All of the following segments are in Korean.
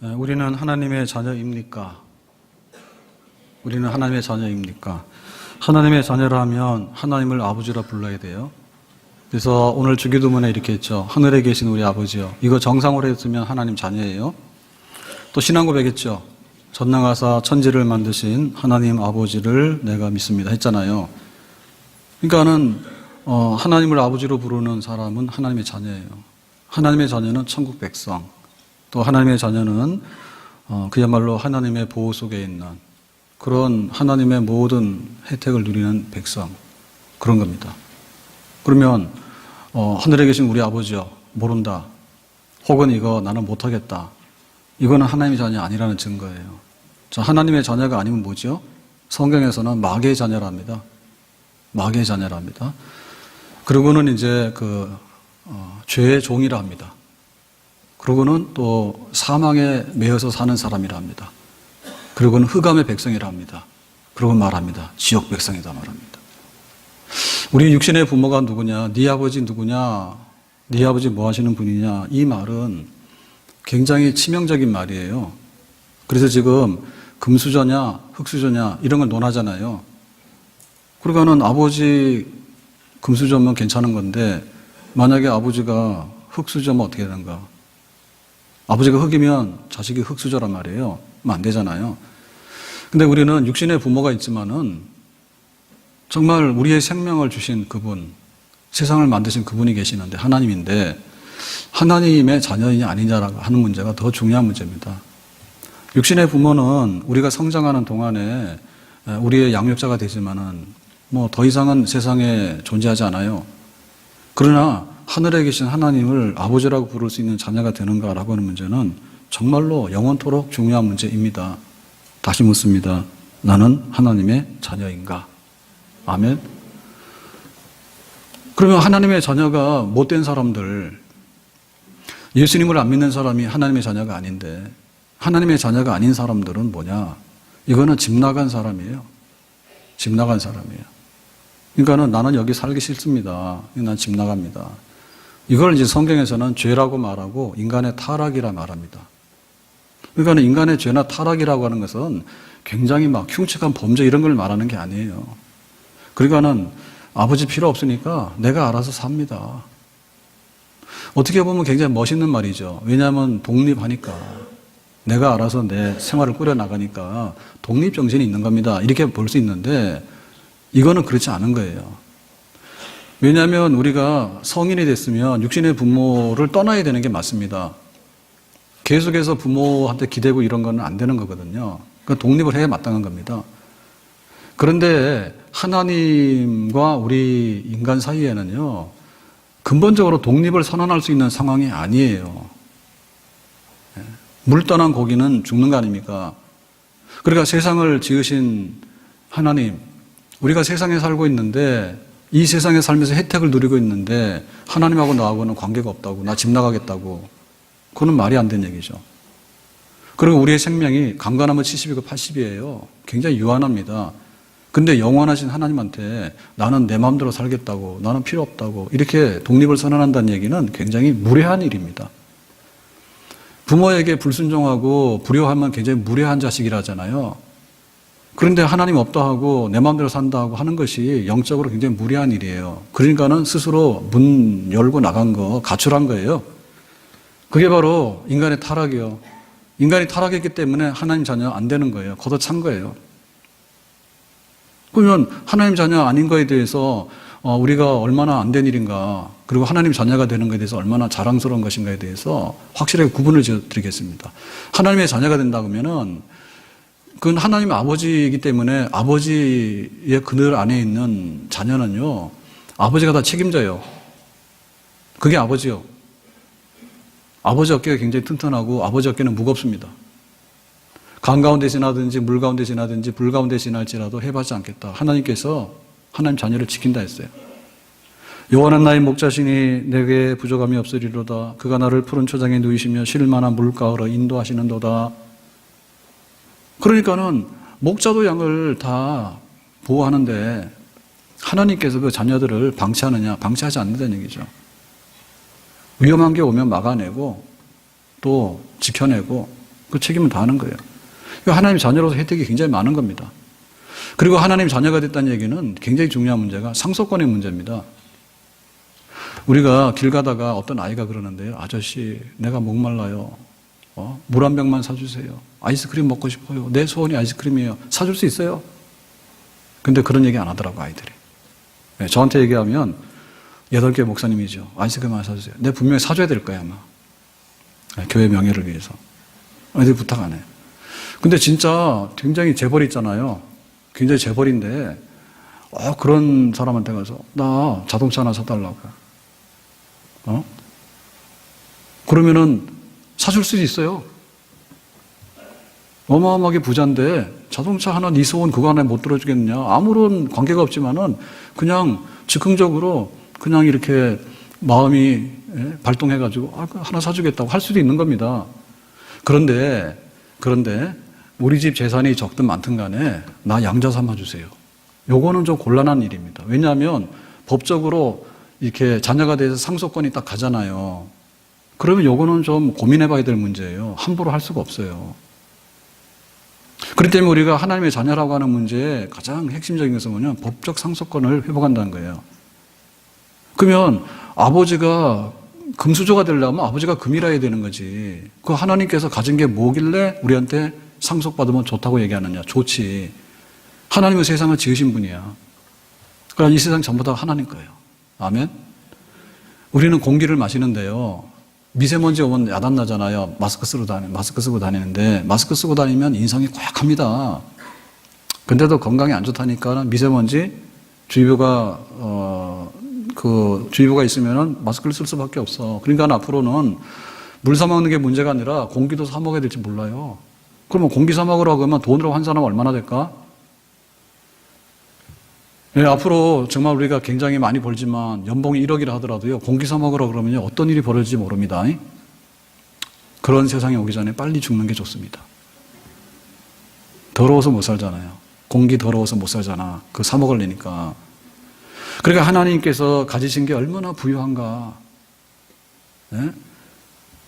우리는 하나님의 자녀입니까? 우리는 하나님의 자녀입니까? 하나님의 자녀라면 하나님을 아버지라 불러야 돼요. 그래서 오늘 주기도문에 이렇게 했죠. 하늘에 계신 우리 아버지요. 이거 정상으로 했으면 하나님 자녀예요. 또 신앙고백 했죠. 전능하사 천지를 만드신 하나님 아버지를 내가 믿습니다 했잖아요. 그러니까는 하나님을 아버지로 부르는 사람은 하나님의 자녀예요. 하나님의 자녀는 천국 백성, 또 하나님의 자녀는 그야말로 하나님의 보호 속에 있는 그런 하나님의 모든 혜택을 누리는 백성, 그런 겁니다. 그러면 하늘에 계신 우리 아버지요, 모른다, 혹은 이거 나는 못하겠다, 이거는 하나님의 자녀 아니라는 증거예요. 자, 하나님의 자녀가 아니면 뭐죠? 성경에서는 마귀의 자녀랍니다. 마귀의 자녀랍니다. 그리고는 이제 죄의 종이라 합니다. 그리고는 또 사망에 매여서 사는 사람이라 합니다. 그리고는 흑암의 백성이라 합니다. 그리고 말합니다. 지옥 백성이다 말합니다. 우리 육신의 부모가 누구냐? 네 아버지 누구냐? 네 아버지 뭐 하시는 분이냐? 이 말은 굉장히 치명적인 말이에요. 그래서 지금 금수저냐 흑수저냐 이런 걸 논하잖아요. 그러니까는 아버지 금수저면 괜찮은 건데 만약에 아버지가 흑수저면 어떻게 되는가? 아버지가 흑이면 자식이 흑수저란 말이에요. 그러면 안 되잖아요. 근데 우리는 육신의 부모가 있지만은 정말 우리의 생명을 주신 그분, 세상을 만드신 그분이 계시는데 하나님인데 하나님의 자녀이냐 아니냐라고 하는 문제가 더 중요한 문제입니다. 육신의 부모는 우리가 성장하는 동안에 우리의 양육자가 되지만은 뭐 더 이상은 세상에 존재하지 않아요. 그러나 하늘에 계신 하나님을 아버지라고 부를 수 있는 자녀가 되는가라고 하는 문제는 정말로 영원토록 중요한 문제입니다. 다시 묻습니다. 나는 하나님의 자녀인가? 아멘. 그러면 하나님의 자녀가 못된 사람들, 예수님을 안 믿는 사람이 하나님의 자녀가 아닌데 하나님의 자녀가 아닌 사람들은 뭐냐? 이거는 집 나간 사람이에요. 집 나간 사람이에요. 그러니까는 나는 여기 살기 싫습니다. 난 집 나갑니다. 이걸 이제 성경에서는 죄라고 말하고 인간의 타락이라 말합니다. 그러니까 인간의 죄나 타락이라고 하는 것은 굉장히 막 흉측한 범죄 이런 걸 말하는 게 아니에요. 그러니까는 아버지 필요 없으니까 내가 알아서 삽니다. 어떻게 보면 굉장히 멋있는 말이죠. 왜냐하면 독립하니까 내가 알아서 내 생활을 꾸려나가니까 독립정신이 있는 겁니다. 이렇게 볼 수 있는데 이거는 그렇지 않은 거예요. 왜냐하면 우리가 성인이 됐으면 육신의 부모를 떠나야 되는 게 맞습니다. 계속해서 부모한테 기대고 이런 건 안 되는 거거든요. 그러니까 독립을 해야 마땅한 겁니다. 그런데 하나님과 우리 인간 사이에는요, 근본적으로 독립을 선언할 수 있는 상황이 아니에요. 물 떠난 고기는 죽는 거 아닙니까? 그러니까 세상을 지으신 하나님, 우리가 세상에 살고 있는데 이 세상에 살면서 혜택을 누리고 있는데 하나님하고 나하고는 관계가 없다고, 나 집 나가겠다고, 그거는 말이 안 되는 얘기죠. 그리고 우리의 생명이 강간하면 70이고 80이에요. 굉장히 유한합니다. 근데 영원하신 하나님한테 나는 내 마음대로 살겠다고, 나는 필요 없다고 이렇게 독립을 선언한다는 얘기는 굉장히 무례한 일입니다. 부모에게 불순종하고 불효하면 굉장히 무례한 자식이라 하잖아요. 그런데 하나님 없다 하고 내 마음대로 산다 하고 하는 것이 영적으로 굉장히 무례한 일이에요. 그러니까는 스스로 문 열고 나간 거, 가출한 거예요. 그게 바로 인간의 타락이요. 인간이 타락했기 때문에 하나님 자녀 안 되는 거예요. 걷어찬 거예요. 그러면 하나님 자녀 아닌 거에 대해서 우리가 얼마나 안 된 일인가, 그리고 하나님 자녀가 되는 것에 대해서 얼마나 자랑스러운 것인가에 대해서 확실하게 구분을 지어드리겠습니다. 하나님의 자녀가 된다고 하면은 그건 하나님의 아버지이기 때문에 아버지의 그늘 안에 있는 자녀는요, 아버지가 다 책임져요. 그게 아버지요. 아버지 어깨가 굉장히 튼튼하고 아버지 어깨는 무겁습니다. 강 가운데 지나든지 물 가운데 지나든지 불 가운데 지날지라도 해하지 않겠다. 하나님께서 하나님 자녀를 지킨다 했어요. 여호와는 나의 목자시니 내게 부족함이 없으리로다. 그가 나를 푸른 초장에 누이시며 쉴 만한 물가으로 인도하시는도다. 그러니까는 목자도 양을 다 보호하는데 하나님께서 그 자녀들을 방치하느냐? 방치하지 않는다는 얘기죠. 위험한 게 오면 막아내고 또 지켜내고 그 책임은 다 하는 거예요. 하나님 자녀로서 혜택이 굉장히 많은 겁니다. 그리고 하나님 자녀가 됐다는 얘기는 굉장히 중요한 문제가 상속권의 문제입니다. 우리가 길 가다가 어떤 아이가 그러는데요. 아저씨, 내가 목말라요. 물 한 병만 사주세요. 아이스크림 먹고 싶어요. 내 소원이 아이스크림이에요. 사줄 수 있어요? 근데 그런 얘기 안 하더라고, 아이들이. 네, 저한테 얘기하면 8개 목사님이죠. 아이스크림 하나 사주세요. 내가 분명히 사줘야 될 거야, 아마. 네, 교회 명예를 위해서. 아이들이 부탁 안 해요. 근데 진짜 굉장히 재벌이 있잖아요. 굉장히 재벌인데, 그런 사람한테 가서, 나 자동차 하나 사달라고. 그러면은 사줄 수 있어요. 어마어마하게 부자인데 자동차 하나 네 소원 그거 하나 못 들어주겠냐. 아무런 관계가 없지만은 그냥 즉흥적으로 그냥 이렇게 마음이 발동해가지고 하나 사주겠다고 할 수도 있는 겁니다. 그런데 우리 집 재산이 적든 많든 간에 나 양자 삼아주세요. 요거는 좀 곤란한 일입니다. 왜냐하면 법적으로 이렇게 자녀가 돼서 상속권이 딱 가잖아요. 그러면 요거는 좀 고민해봐야 될 문제예요. 함부로 할 수가 없어요. 그렇기 때문에 우리가 하나님의 자녀라고 하는 문제의 가장 핵심적인 것은 뭐냐면 법적 상속권을 회복한다는 거예요. 그러면 아버지가 금수저가 되려면 아버지가 금이라 해야 되는 거지. 그 하나님께서 가진 게 뭐길래 우리한테 상속받으면 좋다고 얘기하느냐. 좋지. 하나님은 세상을 지으신 분이야. 그러니까 이 세상 전부 다 하나님 거예요. 아멘? 우리는 공기를 마시는데요. 미세먼지 오면 야단나잖아요. 마스크 쓰고 다니는데 마스크 쓰고 다니면 인상이 꽉합니다. 근데도 건강에 안 좋다니까 미세먼지 주의보가 주의보가 있으면은 마스크를 쓸 수밖에 없어. 그러니까 앞으로는 물 사 먹는 게 문제가 아니라 공기도 사 먹어야 될지 몰라요. 그러면 공기 사 먹으라고 하면 돈으로 환산하면 얼마나 될까? 네, 앞으로 정말 우리가 굉장히 많이 벌지만 연봉이 1억이라 하더라도요. 공기 사 먹으라 그러면요. 어떤 일이 벌어질지 모릅니다. 그런 세상에 오기 전에 빨리 죽는 게 좋습니다. 더러워서 못 살잖아요. 공기 더러워서 못 살잖아. 그거 사 먹으려니까. 그러니까 하나님께서 가지신 게 얼마나 부유한가. 네?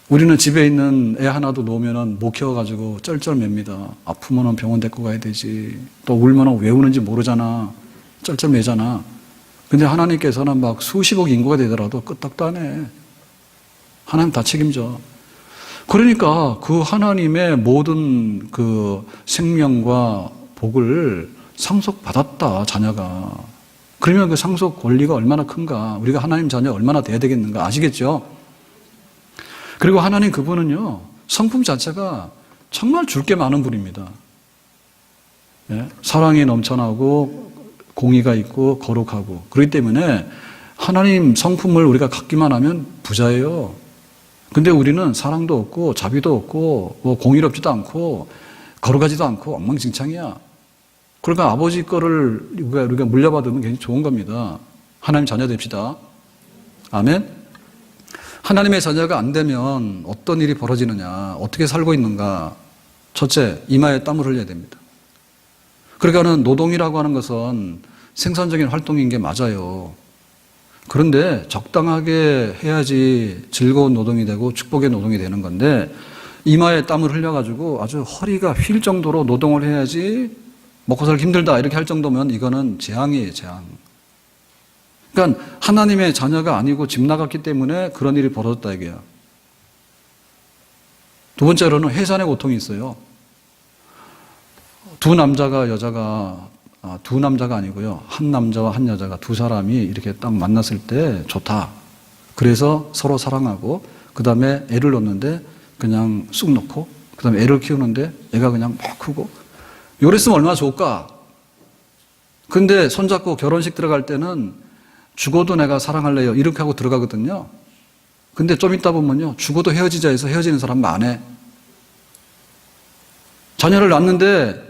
우리는 집에 있는 애 하나도 놓으면 못 키워가지고 쩔쩔맵니다. 아프면 병원 데리고 가야 되지. 또 울면 왜 우는지 모르잖아. 쩔쩔매잖아. 근데 하나님께서는 막 수십억 인구가 되더라도 끄떡도 안 해. 하나님 다 책임져. 그러니까 그 하나님의 모든 그 생명과 복을 상속받았다, 자녀가. 그러면 그 상속 권리가 얼마나 큰가. 우리가 하나님 자녀 얼마나 돼야 되겠는가. 아시겠죠? 그리고 하나님 그분은요, 성품 자체가 정말 줄 게 많은 분입니다. 예? 사랑이 넘쳐나고, 공의가 있고 거룩하고 그렇기 때문에 하나님 성품을 우리가 갖기만 하면 부자예요. 근데 우리는 사랑도 없고 자비도 없고 뭐 공의롭지도 않고 거룩하지도 않고 엉망진창이야. 그러니까 아버지 거를 우리가 물려받으면 굉장히 좋은 겁니다. 하나님 자녀 됩시다. 아멘. 하나님의 자녀가 안 되면 어떤 일이 벌어지느냐, 어떻게 살고 있는가. 첫째, 이마에 땀을 흘려야 됩니다. 그러니까는 노동이라고 하는 것은 생산적인 활동인 게 맞아요. 그런데 적당하게 해야지 즐거운 노동이 되고 축복의 노동이 되는 건데 이마에 땀을 흘려가지고 아주 허리가 휠 정도로 노동을 해야지 먹고 살기 힘들다 이렇게 할 정도면 이거는 재앙이에요, 재앙. 그러니까 하나님의 자녀가 아니고 집 나갔기 때문에 그런 일이 벌어졌다 이게요. 두 번째로는 해산의 고통이 있어요. 두 남자가 아니고요. 한 남자와 한 여자가 두 사람이 이렇게 딱 만났을 때 좋다. 그래서 서로 사랑하고 그 다음에 애를 놓는데 그냥 쑥 놓고 그 다음에 애를 키우는데 애가 그냥 막 크고 이랬으면 얼마나 좋을까. 근데 손잡고 결혼식 들어갈 때는 죽어도 내가 사랑할래요. 이렇게 하고 들어가거든요. 근데 좀 있다 보면요. 죽어도 헤어지자 해서 헤어지는 사람 많아. 자녀를 낳는데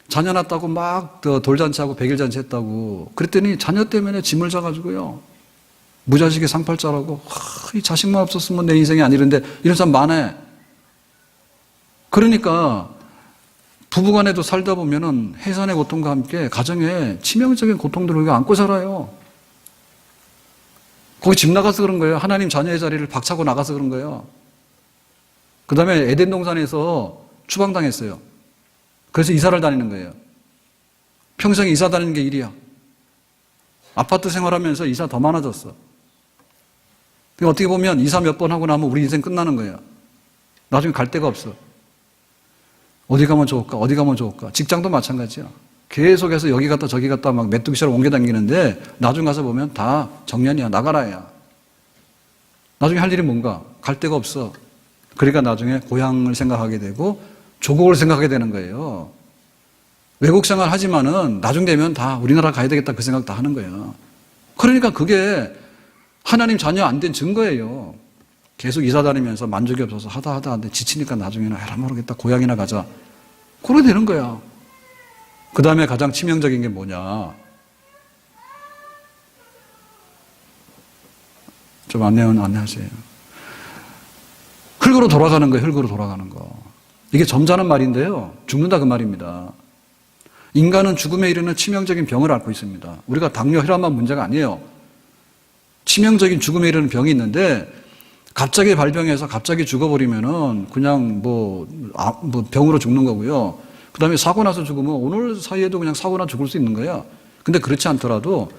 자녀 낳았다고 막 돌잔치하고 백일잔치 했다고. 그랬더니 자녀 때문에 짐을 져가지고요. 무자식의 상팔자라고. 이 자식만 없었으면 내 인생이 아니는데 이런 사람 많아. 그러니까 부부간에도 살다 보면은 해산의 고통과 함께 가정에 치명적인 고통들을 우리가 안고 살아요. 거기 집 나가서 그런 거예요. 하나님 자녀의 자리를 박차고 나가서 그런 거예요. 그 다음에 에덴 동산에서 추방당했어요. 그래서 이사를 다니는 거예요. 평생 이사 다니는 게 일이야. 아파트 생활하면서 이사 더 많아졌어. 그러니까 어떻게 보면 이사 몇 번 하고 나면 우리 인생 끝나는 거야. 나중에 갈 데가 없어. 어디 가면 좋을까? 어디 가면 좋을까? 직장도 마찬가지야. 계속해서 여기 갔다 저기 갔다 막 메뚜기처럼 옮겨 다니는데 나중 가서 보면 다 정년이야. 나가라야. 나중에 할 일이 뭔가? 갈 데가 없어. 그러니까 나중에 고향을 생각하게 되고 조국을 생각하게 되는 거예요. 외국 생활 하지만은 나중 되면 다 우리나라 가야 되겠다 그 생각 다 하는 거예요. 그러니까 그게 하나님 자녀 안 된 증거예요. 계속 이사 다니면서 만족이 없어서 하다 하는데 지치니까 나중에는 에라 모르겠다 고향이나 가자. 그러게 되는 거야. 그 다음에 가장 치명적인 게 뭐냐. 좀 안내하세요. 흙으로 돌아가는 거예요. 흙으로 돌아가는 거. 이게 점잖은 말인데요. 죽는다 그 말입니다. 인간은 죽음에 이르는 치명적인 병을 앓고 있습니다. 우리가 당뇨, 혈압만 문제가 아니에요. 치명적인 죽음에 이르는 병이 있는데 갑자기 발병해서 갑자기 죽어버리면은 그냥 뭐 병으로 죽는 거고요. 그 다음에 사고 나서 죽으면 오늘 사이에도 그냥 사고나 죽을 수 있는 거야. 근데 그렇지 않더라도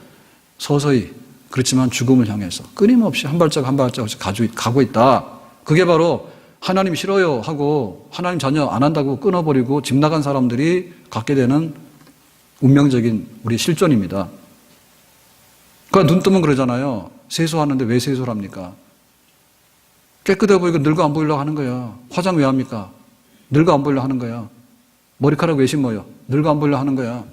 서서히 그렇지만 죽음을 향해서 끊임없이 한 발짝 한 발짝씩 가고 있다. 그게 바로 하나님 싫어요 하고 하나님 자녀 안 한다고 끊어버리고 집 나간 사람들이 갖게 되는 운명적인 우리 실존입니다. 그러니까 눈 뜨면 그러잖아요. 세수하는데 왜 세수를 합니까? 깨끗해 보이고 늙어 안 보이려고 하는 거야. 화장 왜 합니까? 늙어 안 보이려고 하는 거야. 머리카락 왜 심어요? 늙어 안 보이려고 하는 거야.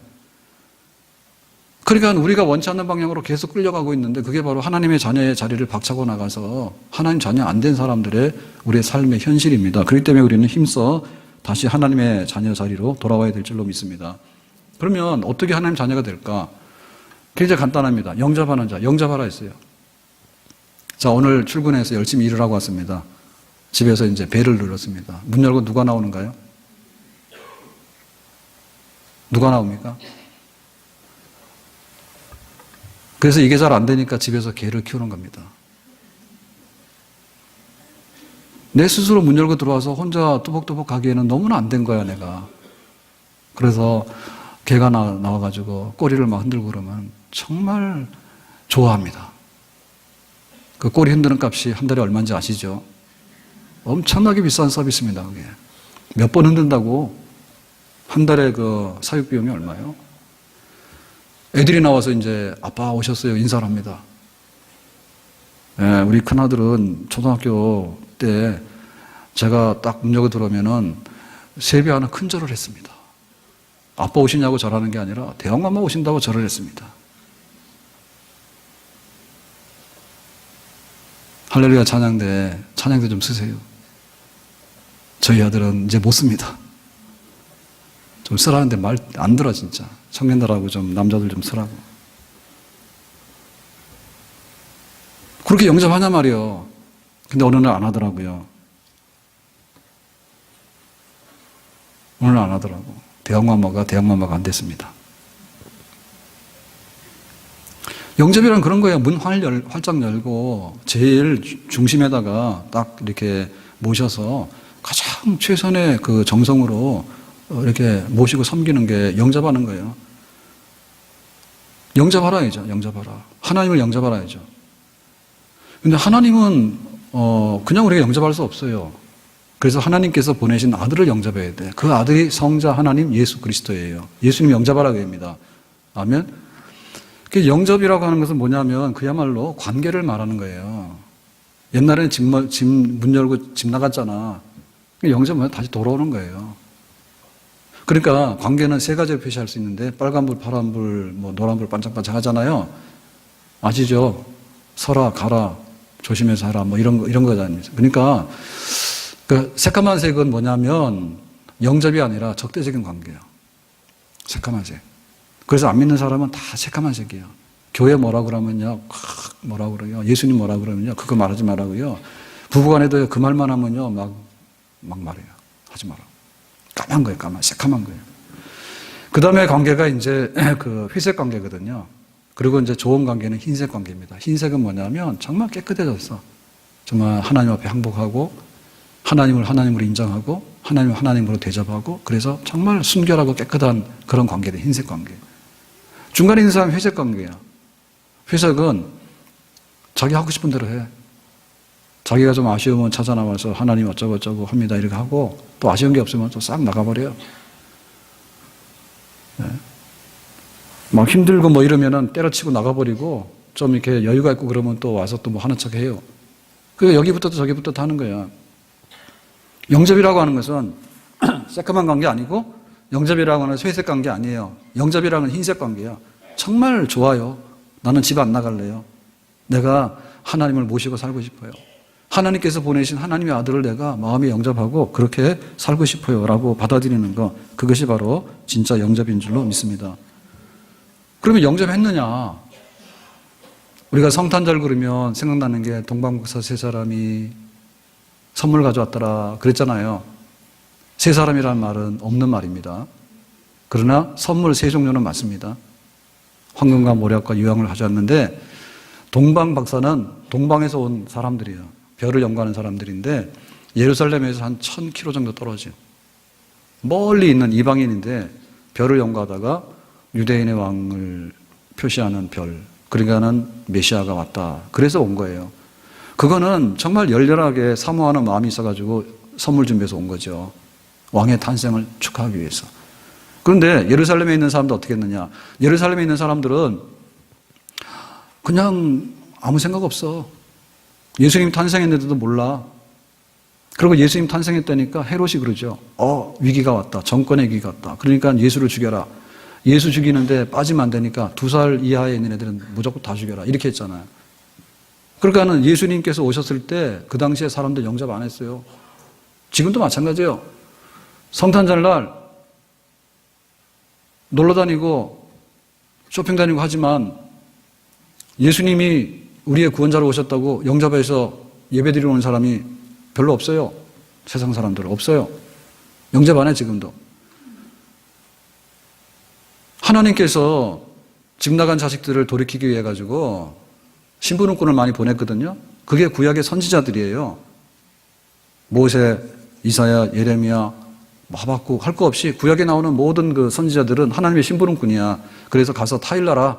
그러니까 우리가 원치 않는 방향으로 계속 끌려가고 있는데 그게 바로 하나님의 자녀의 자리를 박차고 나가서 하나님 자녀 안 된 사람들의 우리의 삶의 현실입니다. 그렇기 때문에 우리는 힘써 다시 하나님의 자녀 자리로 돌아와야 될 줄로 믿습니다. 그러면 어떻게 하나님 자녀가 될까? 굉장히 간단합니다. 영접하는 자, 영접하라 했어요. 자, 오늘 출근해서 열심히 일을 하고 왔습니다. 집에서 이제 벨을 눌렀습니다. 문 열고 누가 나오는가요? 누가 나옵니까? 그래서 이게 잘 안 되니까 집에서 개를 키우는 겁니다. 내 스스로 문 열고 들어와서 혼자 뚜벅뚜벅 가기에는 너무나 안 된 거야, 내가. 그래서 개가 나와가지고 꼬리를 막 흔들고 그러면 정말 좋아합니다. 그 꼬리 흔드는 값이 한 달에 얼마인지 아시죠? 엄청나게 비싼 서비스입니다, 그게. 몇 번 흔든다고 한 달에 그 사육 비용이 얼마예요? 애들이 나와서 이제 아빠 오셨어요 인사를 합니다. 예, 우리 큰아들은 초등학교 때 제가 딱 문 열고 들어오면은 세배하는 큰 절을 했습니다. 아빠 오시냐고 절하는 게 아니라 대형맘마 오신다고 절을 했습니다. 할렐루야 찬양대 좀 쓰세요. 저희 아들은 이제 못 씁니다. 좀 쓰라는데 말 안 들어 진짜. 청년들하고 좀 남자들 좀 쓰라고. 그렇게 영접하냐 말이요. 근데 어느 날 안 하더라고요. 오늘 안 하더라고. 대형마마가 안 됐습니다. 영접이란 그런 거예요. 문 활짝 열고 제일 중심에다가 딱 이렇게 모셔서 가장 최선의 그 정성으로 이렇게 모시고 섬기는 게 영접하는 거예요. 영접하라야죠. 영접하라. 하나님을 영접하라야죠. 근데 하나님은 그냥 우리가 영접할 수 없어요. 그래서 하나님께서 보내신 아들을 영접해야 돼. 그 아들이 성자 하나님 예수 그리스도예요. 예수님 영접하라고 합니다. 아멘. 그 영접이라고 하는 것은 뭐냐면 그야말로 관계를 말하는 거예요. 옛날에는 집 문 열고 집 나갔잖아. 영접은 다시 돌아오는 거예요. 그러니까 관계는 세 가지로 표시할 수 있는데 빨간불, 파란불, 노란불 반짝반짝 하잖아요. 아시죠? 서라, 가라, 조심해서 하라, 이런 거잖아요. 그러니까 그 새까만 색은 뭐냐면 영접이 아니라 적대적인 관계예요. 새까만 색. 그래서 안 믿는 사람은 다 새까만 색이에요. 교회 뭐라 그러면요, 뭐라 그래요. 예수님 뭐라 그러면요, 그거 말하지 말라고요. 부부간에도 그 말만 하면요, 막 말해요. 하지 마라. 까만 거예요, 새까만 거예요. 그 다음에 관계가 이제 그 회색 관계거든요. 그리고 이제 좋은 관계는 흰색 관계입니다. 흰색은 뭐냐면 정말 깨끗해졌어. 정말 하나님 앞에 항복하고 하나님을 인정하고 하나님으로 대접하고 그래서 정말 순결하고 깨끗한 그런 관계다. 흰색 관계. 중간에 있는 사람이 회색 관계야. 회색은 자기 하고 싶은 대로 해. 자기가 좀 아쉬우면 찾아 나와서 하나님 어쩌고 합니다. 이렇게 하고 또 아쉬운 게 없으면 또 싹 나가버려요. 네. 막 힘들고 뭐 이러면은 때려치고 나가버리고 좀 이렇게 여유가 있고 그러면 또 와서 또 뭐 하는 척 해요. 그러니까 여기부터 저기부터 다 하는 거야. 영접이라고 하는 것은 새까만 관계 아니고 영접이라고 하는 것은 회색 관계 아니에요. 영접이라는 건 흰색 관계야. 정말 좋아요. 나는 집 안 나갈래요. 내가 하나님을 모시고 살고 싶어요. 하나님께서 보내신 하나님의 아들을 내가 마음에 영접하고 그렇게 살고 싶어요 라고 받아들이는 것, 그것이 바로 진짜 영접인 줄로 믿습니다. 그러면 영접했느냐? 우리가 성탄절 그러면 생각나는 게 동방북사 세 사람이 선물 가져왔더라 그랬잖아요. 세 사람이라는 말은 없는 말입니다. 그러나 선물 세 종류는 맞습니다. 황금과 모략과 유황을 가져왔는데 동방박사는 동방에서 온 사람들이에요. 별을 연구하는 사람들인데 예루살렘에서 한 1000km 정도 떨어진 멀리 있는 이방인인데 별을 연구하다가 유대인의 왕을 표시하는 별, 그러니까는 메시아가 왔다. 그래서 온 거예요. 그거는 정말 열렬하게 사모하는 마음이 있어가지고 선물 준비해서 온 거죠. 왕의 탄생을 축하하기 위해서. 그런데 예루살렘에 있는 사람도 어떻게 했느냐? 예루살렘에 있는 사람들은 그냥 아무 생각 없어. 예수님 탄생했는데도 몰라. 그리고 예수님 탄생했다니까 헤롯이 그러죠. 위기가 왔다. 정권의 위기가 왔다. 그러니까 예수를 죽여라. 예수 죽이는데 빠지면 안 되니까 2살 이하에 있는 애들은 무조건 다 죽여라. 이렇게 했잖아요. 그러니까는 예수님께서 오셨을 때 그 당시에 사람들 영접 안 했어요. 지금도 마찬가지예요. 성탄절 날 놀러 다니고 쇼핑 다니고 하지만 예수님이 우리의 구원자로 오셨다고 영접해서 예배드리러 오는 사람이 별로 없어요. 세상 사람들은 없어요. 영접 안 해 지금도. 하나님께서 집 나간 자식들을 돌이키기 위해 가지고 신부름꾼을 많이 보냈거든요. 그게 구약의 선지자들이에요. 모세, 이사야, 예레미야, 하박국 할 거 없이 구약에 나오는 모든 그 선지자들은 하나님의 신부름꾼이야. 그래서 가서 타일러라.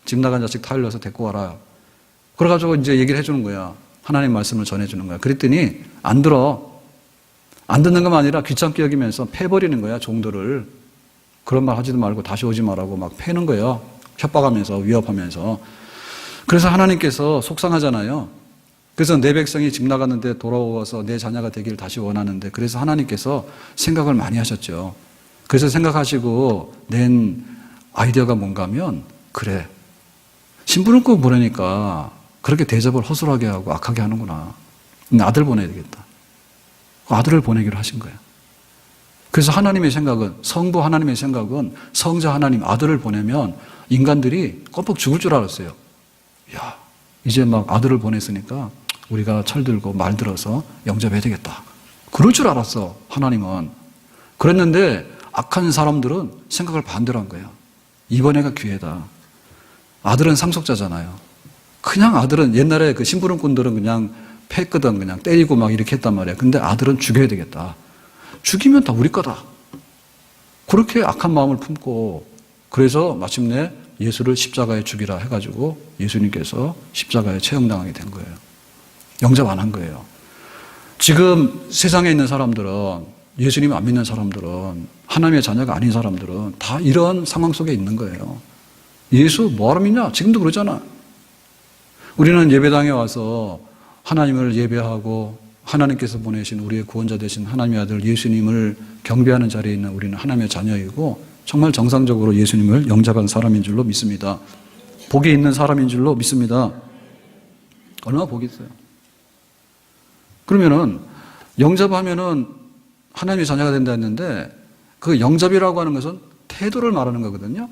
집 나간 자식 타일러서 데리고 와라. 그래가지고 이제 얘기를 해주는 거야. 하나님 말씀을 전해주는 거야. 그랬더니 안 들어. 안 듣는 것만 아니라 귀찮게 여기면서 패버리는 거야, 종들을. 그런 말 하지도 말고 다시 오지 말라고 막 패는 거예요. 협박하면서, 위협하면서. 그래서 하나님께서 속상하잖아요. 그래서 내 백성이 집 나갔는데 돌아와서 내 자녀가 되기를 다시 원하는데, 그래서 하나님께서 생각을 많이 하셨죠. 그래서 생각하시고 낸 아이디어가 뭔가 하면, 그래, 신부름꾼 보내니까 그렇게 대접을 허술하게 하고 악하게 하는구나. 아들 보내야 되겠다. 아들을 보내기로 하신 거예요. 그래서 하나님의 생각은, 성부 하나님의 생각은 성자 하나님 아들을 보내면 인간들이 껌뻑 죽을 줄 알았어요. 야, 이제 막 아들을 보냈으니까 우리가 철들고 말 들어서 영접해야 되겠다. 그럴 줄 알았어, 하나님은. 그랬는데 악한 사람들은 생각을 반대로 한 거예요. 이번에가 기회다. 아들은 상속자잖아요. 그냥 아들은, 옛날에 그 심부름꾼들은 그냥 패거든. 그냥 때리고 막 이렇게 했단 말이야. 근데 아들은 죽여야 되겠다. 죽이면 다 우리 거다. 그렇게 악한 마음을 품고, 그래서 마침내 예수를 십자가에 죽이라 해가지고 예수님께서 십자가에 체험당하게 된 거예요. 영접 안 한 거예요. 지금 세상에 있는 사람들은, 예수님 안 믿는 사람들은, 하나님의 자녀가 아닌 사람들은 다 이런 상황 속에 있는 거예요. 예수 뭐하러 믿냐? 지금도 그러잖아. 우리는 예배당에 와서 하나님을 예배하고 하나님께서 보내신 우리의 구원자 되신 하나님의 아들 예수님을 경배하는 자리에 있는 우리는 하나님의 자녀이고 정말 정상적으로 예수님을 영접한 사람인 줄로 믿습니다. 복이 있는 사람인 줄로 믿습니다. 얼마나 복이 있어요. 그러면은 영접하면은 하나님의 자녀가 된다 했는데, 그 영접이라고 하는 것은 태도를 말하는 거거든요.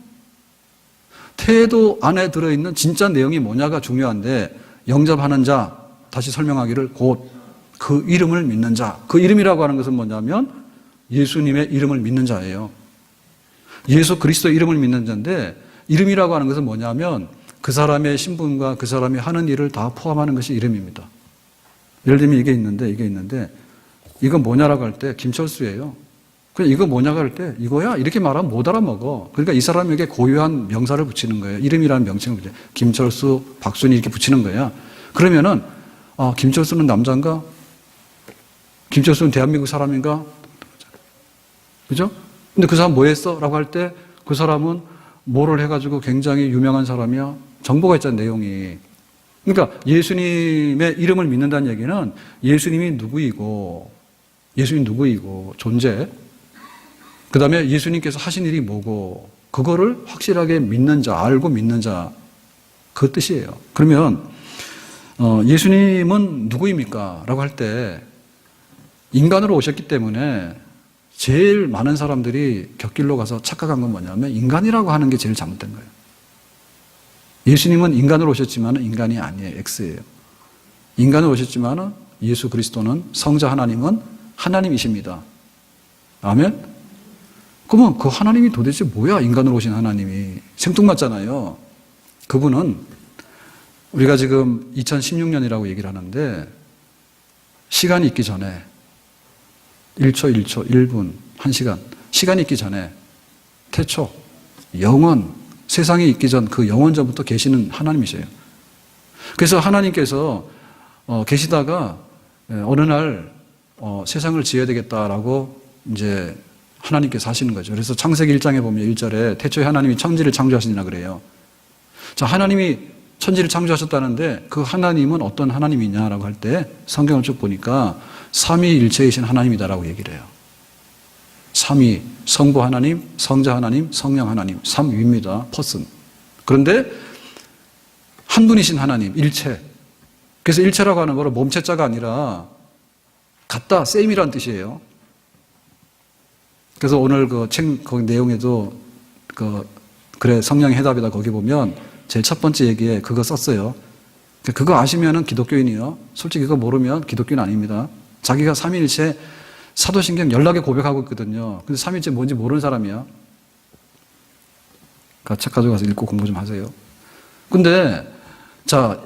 태도 안에 들어있는 진짜 내용이 뭐냐가 중요한데, 영접하는 자, 다시 설명하기를 곧 그 이름을 믿는 자. 그 이름이라고 하는 것은 뭐냐면 예수님의 이름을 믿는 자예요. 예수 그리스도의 이름을 믿는 자인데, 이름이라고 하는 것은 뭐냐면 그 사람의 신분과 그 사람이 하는 일을 다 포함하는 것이 이름입니다. 예를 들면 이게 있는데 이거 뭐냐라고 할 때 김철수예요. 그냥 이거 뭐냐고 할 때 이거야? 이렇게 말하면 못 알아먹어. 그러니까 이 사람에게 고유한 명사를 붙이는 거예요. 이름이라는 명칭을 붙여요. 김철수, 박순희 이렇게 붙이는 거야. 그러면은 김철수는 남자인가? 김철수는 대한민국 사람인가? 그죠? 근데 그 사람 뭐 했어? 라고 할 때 그 사람은 뭐를 해가지고 굉장히 유명한 사람이야? 정보가 있잖아, 내용이. 그러니까 예수님의 이름을 믿는다는 얘기는 예수님이 누구이고, 존재, 그 다음에 예수님께서 하신 일이 뭐고, 그거를 확실하게 믿는 자, 알고 믿는 자, 그 뜻이에요. 그러면, 예수님은 누구입니까? 라고 할 때, 인간으로 오셨기 때문에 제일 많은 사람들이 곁길로 가서 착각한 건 뭐냐면 인간이라고 하는 게 제일 잘못된 거예요. 예수님은 인간으로 오셨지만 인간이 아니에요. X예요. 인간으로 오셨지만 예수 그리스도는 성자 하나님은 하나님이십니다. 아멘? 그러면 그 하나님이 도대체 뭐야? 인간으로 오신 하나님이. 생뚱맞잖아요. 그분은 우리가 지금 2016년이라고 얘기를 하는데 시간이 있기 전에 1초, 1분, 1시간. 시간이 있기 전에 태초, 영원, 세상이 있기 전 그 영원 전부터 계시는 하나님이세요. 그래서 하나님께서 계시다가 어느 날 세상을 지어야 되겠다라고 이제 하나님께서 하시는 거죠. 그래서 창세기 1장에 보면 1절에 태초에 하나님이 천지를 창조하시니라 그래요. 자, 하나님이 천지를 창조하셨다는데 그 하나님은 어떤 하나님이냐라고 할 때 성경을 쭉 보니까 삼위일체이신 하나님이다라고 얘기를 해요. 삼위, 성부 하나님, 성자 하나님, 성령 하나님, 삼위입니다. 퍼슨. 그런데 한 분이신 하나님, 일체. 그래서 일체라고 하는 거는 몸체자가 아니라 같다, 세임이라는 뜻이에요. 그래서 오늘 그 책 거기 내용에도 그래 성령의 해답이다 거기 보면 제일 첫 번째 얘기에 그거 썼어요. 그거 아시면은 기독교인이요. 솔직히 그거 모르면 기독교인 아닙니다. 자기가 삼위일체 사도신경 연락에 고백하고 있거든요. 근데 삼위일체 뭔지 모르는 사람이야. 책 가져가서 읽고 공부 좀 하세요. 근데 자,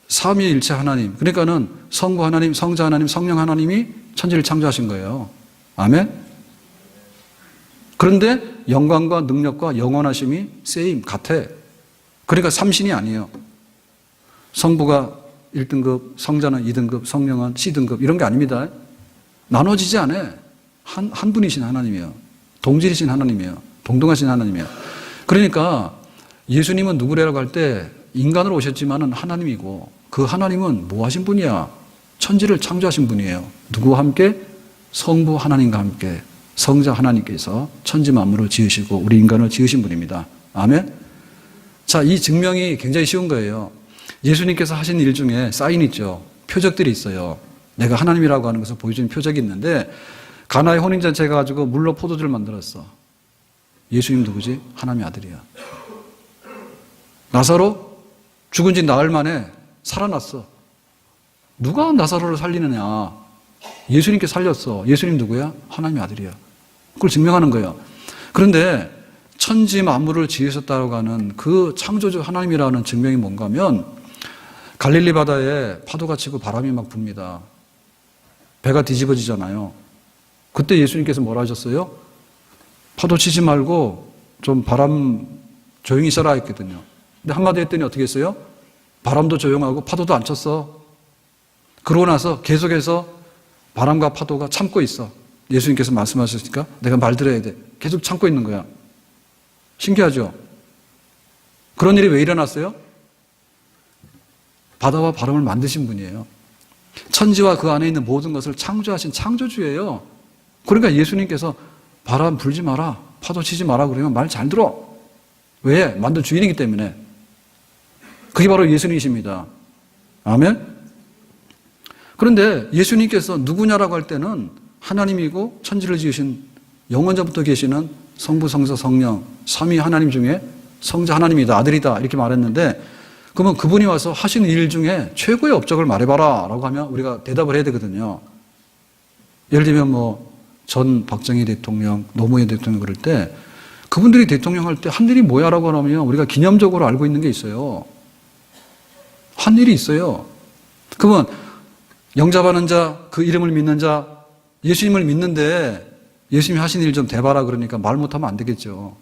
삼위일체 하나님, 그러니까는 성부 하나님, 성자 하나님, 성령 하나님이 천지를 창조하신 거예요. 아멘? 그런데 영광과 능력과 영원하심이 세임, 같아. 그러니까 삼신이 아니에요. 성부가 1등급, 성자는 2등급, 성령은 C등급 이런 게 아닙니다. 나눠지지 않아요. 한 분이신 하나님이에요. 동질이신 하나님이에요. 동등하신 하나님이에요. 그러니까 예수님은 누구래라고 할 때 인간으로 오셨지만은 하나님이고 그 하나님은 뭐 하신 분이야? 천지를 창조하신 분이에요. 누구와 함께? 성부 하나님과 함께 성자 하나님께서 천지 만물을 지으시고 우리 인간을 지으신 분입니다. 아멘? 자, 이 증명이 굉장히 쉬운 거예요. 예수님께서 하신 일 중에 사인 있죠. 표적들이 있어요. 내가 하나님이라고 하는 것을 보여주는 표적이 있는데 가나의 혼인잔치 가지고 물로 포도주를 만들었어. 예수님 누구지? 하나님의 아들이야. 나사로 죽은 지 나흘 만에 살아났어. 누가 나사로를 살리느냐? 예수님께 살렸어. 예수님 누구야? 하나님의 아들이야. 그걸 증명하는 거예요. 그런데 천지 만물을 지으셨다고 하는 그 창조주 하나님이라는 증명이 뭔가 하면 갈릴리 바다에 파도가 치고 바람이 막 붑니다. 배가 뒤집어지잖아요. 그때 예수님께서 뭐라 하셨어요? 파도 치지 말고 좀 바람 조용히 있어라 했거든요. 근데 한마디 했더니 어떻게 했어요? 바람도 조용하고 파도도 안 쳤어. 그러고 나서 계속해서 바람과 파도가 참고 있어. 예수님께서 말씀하셨으니까 내가 말 들어야 돼. 계속 참고 있는 거야. 신기하죠? 그런 일이 왜 일어났어요? 바다와 바람을 만드신 분이에요. 천지와 그 안에 있는 모든 것을 창조하신 창조주예요. 그러니까 예수님께서 바람 불지 마라, 파도 치지 마라 그러면 말 잘 들어. 왜? 만든 주인이기 때문에. 그게 바로 예수님이십니다. 아멘? 그런데 예수님께서 누구냐라고 할 때는 하나님이고 천지를 지으신 영원전부터 계시는 성부, 성자, 성령, 삼위 하나님 중에 성자 하나님이다, 아들이다 이렇게 말했는데 그러면 그분이 와서 하시는 일 중에 최고의 업적을 말해봐라 라고 하면 우리가 대답을 해야 되거든요. 예를 들면 뭐 전 박정희 대통령, 노무현 대통령 그럴 때 그분들이 대통령 할 때 한 일이 뭐야 라고 하면 우리가 기념적으로 알고 있는 게 있어요. 한 일이 있어요. 그러면 영접하는 자, 그 이름을 믿는 자, 예수님을 믿는데 예수님이 하신 일 좀 대봐라 그러니까 말 못하면 안 되겠죠.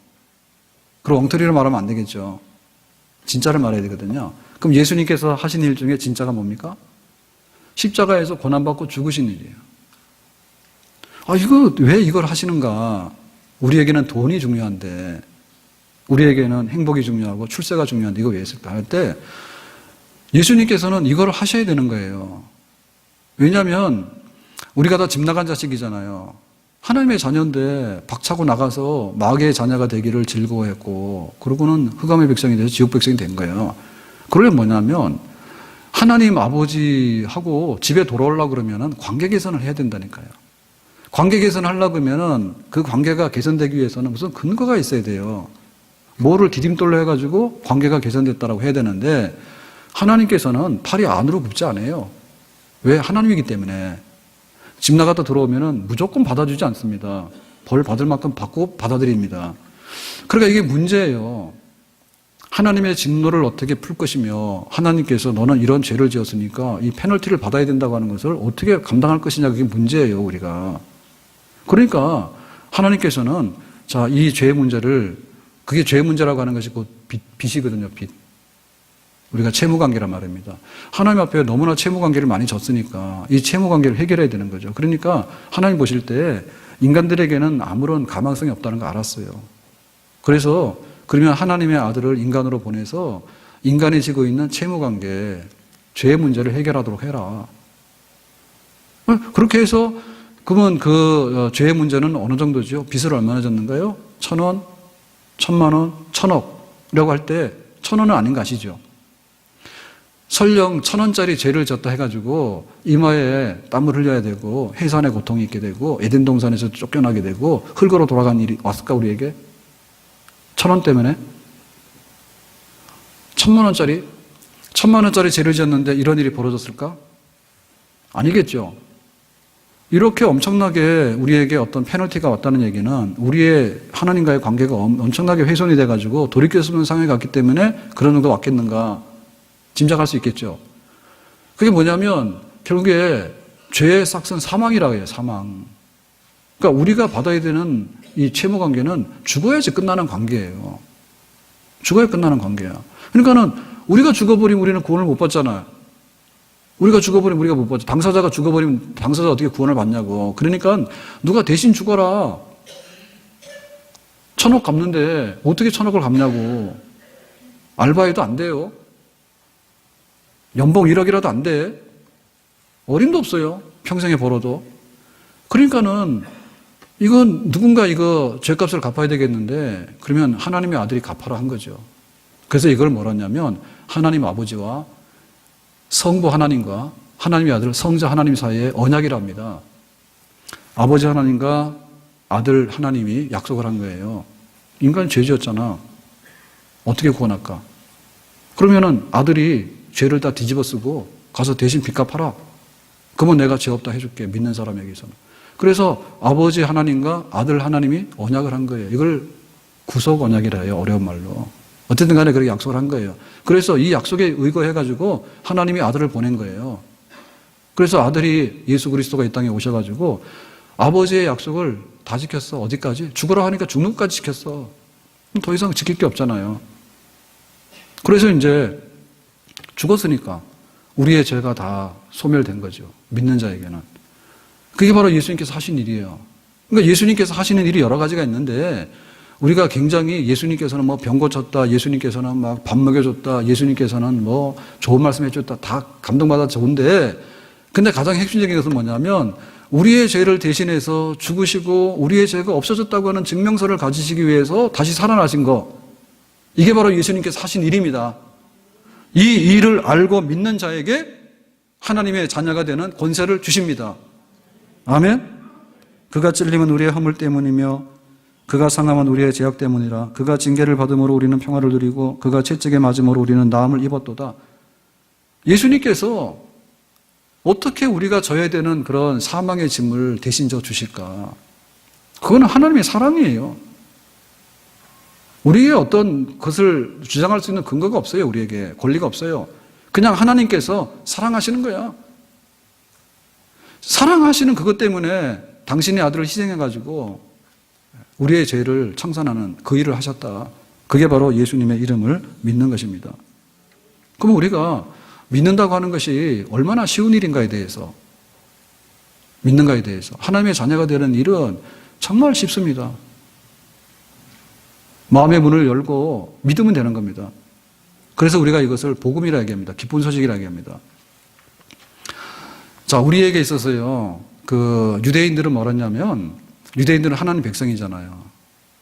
그럼 엉터리로 말하면 안 되겠죠. 진짜를 말해야 되거든요. 그럼 예수님께서 하신 일 중에 진짜가 뭡니까? 십자가에서 고난받고 죽으신 일이에요. 왜 이걸 하시는가? 우리에게는 돈이 중요한데, 우리에게는 행복이 중요하고 출세가 중요한데 이거 왜 했을까? 할 때 예수님께서는 이걸 하셔야 되는 거예요. 왜냐하면 우리가 다 집 나간 자식이잖아요. 하나님의 자녀인데 박차고 나가서 마귀의 자녀가 되기를 즐거워했고 그러고는 흑암의 백성이 돼서 지옥 백성이 된 거예요. 그러려면 뭐냐면 하나님 아버지하고 집에 돌아오려고 그러면 관계 개선을 해야 된다니까요. 관계 개선을 하려고 그러면 그 관계가 개선되기 위해서는 무슨 근거가 있어야 돼요. 뭐를 디딤돌로 해가지고 관계가 개선됐다라고 해야 되는데 하나님께서는 팔이 안으로 굽지 않아요. 왜? 하나님이기 때문에. 집 나갔다 들어오면 무조건 받아주지 않습니다. 벌 받을 만큼 받고 받아들입니다. 그러니까 이게 문제예요. 하나님의 진노를 어떻게 풀 것이며 하나님께서 너는 이런 죄를 지었으니까 이 페널티를 받아야 된다고 하는 것을 어떻게 감당할 것이냐 그게 문제예요. 우리가. 그러니까 하나님께서는 자, 이 죄의 문제를 그게 죄의 문제라고 하는 것이 곧 빚이거든요. 빚. 우리가 채무관계란 말입니다. 하나님 앞에 너무나 채무관계를 많이 졌으니까 이 채무관계를 해결해야 되는 거죠. 그러니까 하나님 보실 때 인간들에게는 아무런 가망성이 없다는 거 알았어요. 그래서 그러면 하나님의 아들을 인간으로 보내서 인간이 지고 있는 채무관계, 죄의 문제를 해결하도록 해라. 그렇게 해서 그러면 그 죄의 문제는 어느 정도죠? 빚을 얼마나 졌는가요? 1,000원, 1,000만 원, 1,000억이라고 할 때 1,000원은 아닌 거 아시죠? 설령 1,000원짜리 죄를 졌다 해가지고 이마에 땀을 흘려야 되고 해산의 고통이 있게 되고 에덴 동산에서 쫓겨나게 되고 흙으로 돌아간 일이 왔을까 우리에게? 1,000원 때문에? 1,000만 원짜리? 1,000만 원짜리 죄를 지었는데 이런 일이 벌어졌을까? 아니겠죠. 이렇게 엄청나게 우리에게 어떤 페널티가 왔다는 얘기는 우리의 하나님과의 관계가 엄청나게 훼손이 돼가지고 돌이킬 수 없는 상황에 갔기 때문에 그런 정도 왔겠는가 짐작할 수 있겠죠. 그게 뭐냐면 결국에 죄의 싹은 사망이라고 해요. 사망. 그러니까 우리가 받아야 되는 이 채무 관계는 죽어야지 끝나는 관계예요. 죽어야 끝나는 관계야. 그러니까는 우리가 죽어버리면 우리는 구원을 못 받잖아요. 우리가 죽어버리면 우리가 못 받죠. 당사자가 죽어버리면 당사자 어떻게 구원을 받냐고. 그러니까 누가 대신 죽어라. 1,000억 갚는데 어떻게 1,000억을 갚냐고. 알바해도 안 돼요. 연봉 1억이라도 안 돼. 어림도 없어요. 평생에 벌어도. 그러니까는 이건 누군가 이거 죄값을 갚아야 되겠는데 그러면 하나님의 아들이 갚아라 한 거죠. 그래서 이걸 뭐라냐면 하나님 아버지와 성부 하나님과 하나님의 아들 성자 하나님 사이의 언약이랍니다. 아버지 하나님과 아들 하나님이 약속을 한 거예요. 인간이 죄 지었잖아. 어떻게 구원할까? 그러면은 아들이 죄를 다 뒤집어 쓰고 가서 대신 빚 갚아라. 그러면 내가 죄 없다 해줄게. 믿는 사람에게서는. 그래서 아버지 하나님과 아들 하나님이 언약을 한 거예요. 이걸 구속 언약이라 해요. 어려운 말로. 어쨌든 간에 그렇게 약속을 한 거예요. 그래서 이 약속에 의거해가지고 하나님이 아들을 보낸 거예요. 그래서 아들이 예수 그리스도가 이 땅에 오셔가지고 아버지의 약속을 다 지켰어. 어디까지? 죽으라 하니까 죽는 것까지 지켰어. 더 이상 지킬 게 없잖아요. 그래서 이제 죽었으니까 우리의 죄가 다 소멸된 거죠. 믿는 자에게는. 그게 바로 예수님께서 하신 일이에요. 그러니까 예수님께서 하시는 일이 여러 가지가 있는데 우리가 굉장히 예수님께서는 뭐 병 고쳤다, 예수님께서는 막 밥 먹여줬다, 예수님께서는 뭐 좋은 말씀 해줬다, 다 감동받아 좋은데 근데 가장 핵심적인 것은 뭐냐면 우리의 죄를 대신해서 죽으시고 우리의 죄가 없어졌다고 하는 증명서를 가지시기 위해서 다시 살아나신 거. 이게 바로 예수님께서 하신 일입니다. 이 일을 알고 믿는 자에게 하나님의 자녀가 되는 권세를 주십니다. 아멘? 그가 찔림은 우리의 허물 때문이며 그가 상함은 우리의 죄악 때문이라. 그가 징계를 받음으로 우리는 평화를 누리고 그가 채찍에 맞음으로 우리는 나음을 입었도다. 예수님께서 어떻게 우리가 져야 되는 그런 사망의 짐을 대신 져 주실까? 그거는 하나님의 사랑이에요. 우리의 어떤 것을 주장할 수 있는 근거가 없어요. 우리에게 권리가 없어요. 그냥 하나님께서 사랑하시는 거야. 사랑하시는 그것 때문에 당신의 아들을 희생해가지고 우리의 죄를 청산하는 그 일을 하셨다. 그게 바로 예수님의 이름을 믿는 것입니다. 그럼 우리가 믿는다고 하는 것이 얼마나 쉬운 일인가에 대해서, 믿는가에 대해서, 하나님의 자녀가 되는 일은 정말 쉽습니다. 마음의 문을 열고 믿으면 되는 겁니다. 그래서 우리가 이것을 복음이라 얘기합니다. 기쁜 소식이라 얘기합니다. 자, 우리에게 있어서요, 유대인들은 뭐랬냐면, 유대인들은 하나님 백성이잖아요.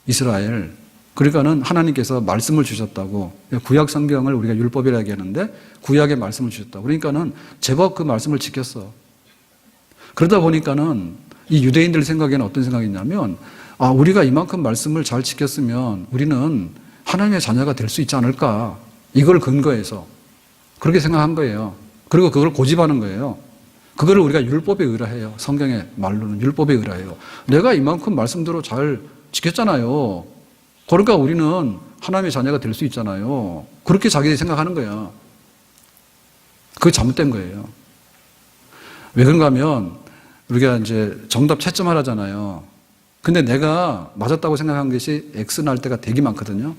이스라엘. 그러니까는 하나님께서 말씀을 주셨다고, 구약 성경을 우리가 율법이라 얘기하는데, 구약의 말씀을 주셨다고. 그러니까는 제법 그 말씀을 지켰어. 그러다 보니까는 이 유대인들 생각에는 어떤 생각이냐면, 우리가 이만큼 말씀을 잘 지켰으면 우리는 하나님의 자녀가 될 수 있지 않을까. 이걸 근거해서 그렇게 생각한 거예요. 그리고 그걸 고집하는 거예요. 그거를 우리가 율법에 의뢰해요. 성경의 말로는 율법에 의뢰해요. 내가 이만큼 말씀대로 잘 지켰잖아요. 그러니까 우리는 하나님의 자녀가 될 수 있잖아요. 그렇게 자기들이 생각하는 거야. 그게 잘못된 거예요. 왜 그런가 하면 우리가 이제 정답 채점하라잖아요. 근데 내가 맞았다고 생각한 것이 X 날 때가 되게 많거든요.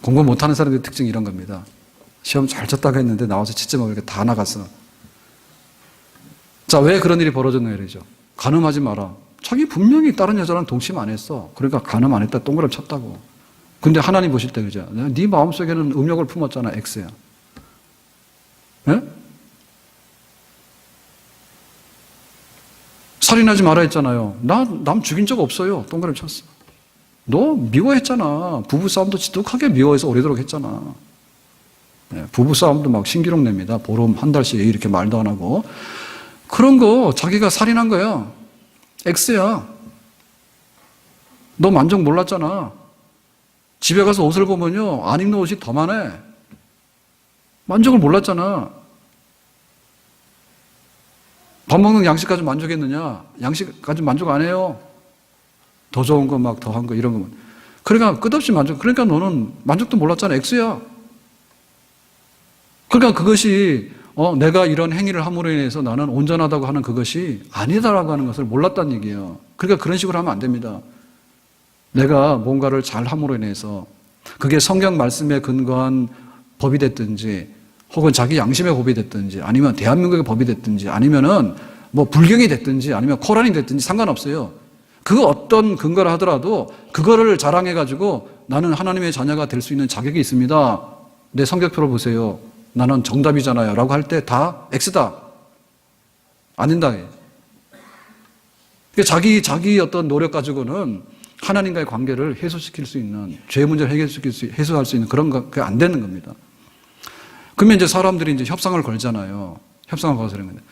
공부 못하는 사람들의 특징이 이런 겁니다. 시험 잘 쳤다고 했는데 나와서 채점하고 이렇게 다 나갔어. 자, 왜 그런 일이 벌어졌나 이러죠. 간음하지 마라. 자기 분명히 다른 여자랑 동침 안 했어. 그러니까 간음 안 했다 동그라미 쳤다고. 근데 하나님 보실 때 그죠. 네 마음속에는 음욕을 품었잖아. X야. 네? 살인하지 마라 했잖아요. 남 죽인 적 없어요. 동그라미 쳤어. 너 미워했잖아. 부부싸움도 지독하게 미워해서 오래도록 했잖아. 네, 부부싸움도 막 신기록 냅니다. 보름 한 달씩 이렇게 말도 안 하고. 그런 거 자기가 살인한 거야. X야. 너 만족 몰랐잖아. 집에 가서 옷을 보면요. 안 입는 옷이 더 많아. 만족을 몰랐잖아. 밥 먹는 양식까지 만족했느냐? 양식까지 만족 안 해요. 더 좋은 거 막 더한 거 이런 거면. 그러니까 끝없이 만족. 그러니까 너는 만족도 몰랐잖아. X야. 그러니까 그것이 내가 이런 행위를 함으로 인해서 나는 온전하다고 하는 그것이 아니다라고 하는 것을 몰랐다는 얘기예요. 그러니까 그런 식으로 하면 안 됩니다. 내가 뭔가를 잘 함으로 인해서 그게 성경 말씀에 근거한 법이 됐든지 혹은 자기 양심의 법이 됐든지 아니면 대한민국의 법이 됐든지 아니면은 뭐 불경이 됐든지 아니면 코란이 됐든지 상관없어요. 그 어떤 근거를 하더라도 그거를 자랑해가지고 나는 하나님의 자녀가 될 수 있는 자격이 있습니다. 내 성격표를 보세요. 나는 정답이잖아요. 라고 할 때 다 X다. 안 된다. 자기 어떤 노력 가지고는 하나님과의 관계를 해소시킬 수 있는, 죄 문제를 해소할 수 있는 그런 거, 그게 안 되는 겁니다. 그러면 이제 사람들이 이제 협상을 걸잖아요. 협상을 걸어서 그런 건데.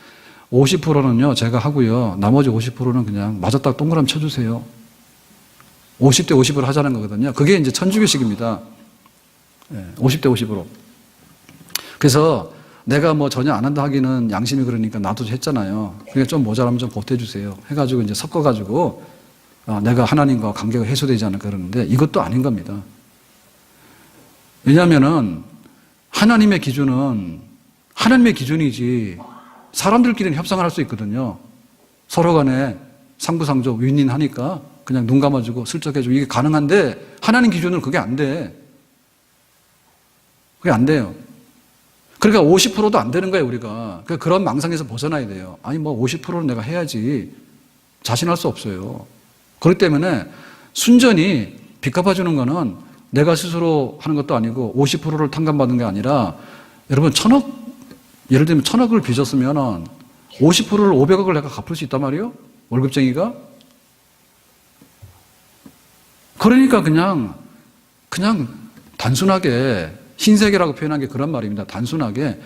50%는요, 제가 하고요. 나머지 50%는 그냥 맞았다가 동그라미 쳐주세요. 50대 50으로 하자는 거거든요. 그게 이제 천주교식입니다. 50대 50으로. 그래서 내가 뭐 전혀 안 한다 하기는 양심이 그러니까 나도 했잖아요. 그러니까 좀 모자라면 좀 보태주세요. 해가지고 이제 섞어가지고 내가 하나님과 관계가 해소되지 않을까 그러는데 이것도 아닌 겁니다. 왜냐하면은 하나님의 기준은 하나님의 기준이지 사람들끼리는 협상을 할 수 있거든요. 서로 간에 상부상조 윈윈하니까 그냥 눈 감아주고 슬쩍 해주고 이게 가능한데 하나님 기준은 그게 안 돼. 그게 안 돼요. 그러니까 50%도 안 되는 거예요, 우리가. 그러니까 그런 망상에서 벗어나야 돼요. 아니, 뭐 50%는 내가 해야지. 자신할 수 없어요. 그렇기 때문에 순전히 빚 갚아주는 거는 내가 스스로 하는 것도 아니고 50%를 탕감받는 게 아니라 여러분 예를 들면 1,000억을 빚었으면 50%를 500억을 내가 갚을 수 있단 말이에요? 월급쟁이가? 그러니까 그냥 단순하게 흰색이라고 표현한 게 그런 말입니다. 단순하게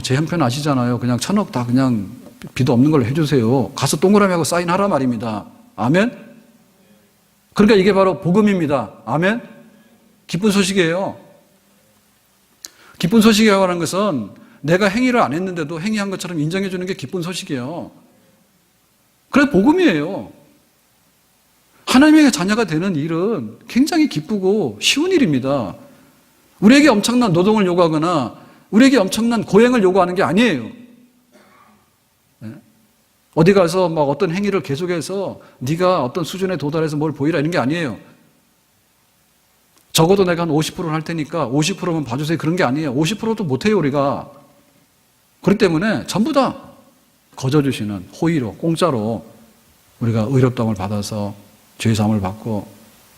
제 형편 아시잖아요. 그냥 1,000억 다 그냥 빚 없는 걸로 해주세요. 가서 동그라미하고 사인하라 말입니다. 아멘? 그러니까 이게 바로 복음입니다. 아멘? 기쁜 소식이에요. 기쁜 소식이라고 하는 것은 내가 행위를 안 했는데도 행위한 것처럼 인정해 주는 게 기쁜 소식이에요. 그래 복음이에요. 하나님의 자녀가 되는 일은 굉장히 기쁘고 쉬운 일입니다. 우리에게 엄청난 노동을 요구하거나 우리에게 엄청난 고행을 요구하는 게 아니에요. 네? 어디 가서 막 어떤 행위를 계속해서 네가 어떤 수준에 도달해서 뭘 보이라 이런 게 아니에요. 적어도 내가 한 50%는 할 테니까 50%만 봐주세요. 그런 게 아니에요. 50%도 못해요, 우리가. 그렇기 때문에 전부 다 거저주시는 호의로, 공짜로 우리가 의롭다함을 받아서 죄사함을 받고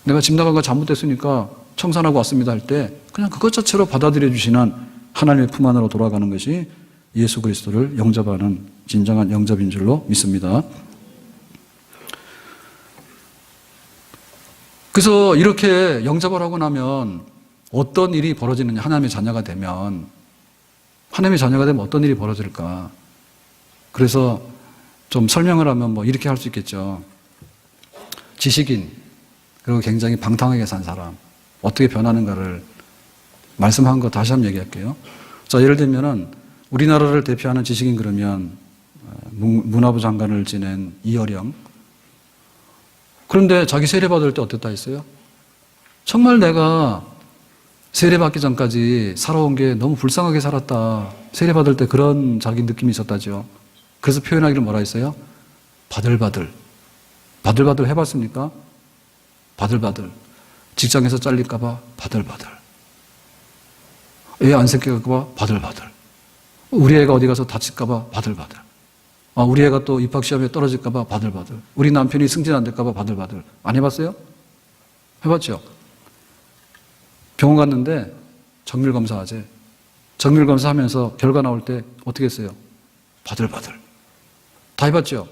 내가 집 나간 거 잘못됐으니까 청산하고 왔습니다 할 때 그냥 그것 자체로 받아들여 주시는 하나님의 품 안으로 돌아가는 것이 예수 그리스도를 영접하는 진정한 영접인 줄로 믿습니다. 그래서 이렇게 영접을 하고 나면 어떤 일이 벌어지느냐, 하나님의 자녀가 되면 어떤 일이 벌어질까? 그래서 좀 설명을 하면 뭐 이렇게 할 수 있겠죠. 지식인, 그리고 굉장히 방탕하게 산 사람, 어떻게 변하는가를 말씀한 거 다시 한번 얘기할게요. 자, 예를 들면은 우리나라를 대표하는 지식인 그러면 문화부 장관을 지낸 이어령. 그런데 자기 세례받을 때 어땠다 했어요? 정말 내가 세례받기 전까지 살아온 게 너무 불쌍하게 살았다. 세례받을 때 그런 자기 느낌이 있었다죠. 그래서 표현하기를 뭐라 했어요? 바들바들. 바들바들 해봤습니까? 바들바들. 직장에서 잘릴까봐 바들바들. 애 안 생길까봐 바들바들. 우리 애가 어디 가서 다칠까봐 바들바들. 우리 애가 또 입학시험에 떨어질까봐 바들바들. 우리 남편이 승진 안 될까봐 바들바들. 안 해봤어요? 해봤죠? 병원 갔는데 정밀검사하재. 정밀검사하면서 결과 나올 때 어떻게 했어요? 바들바들. 다 해봤죠?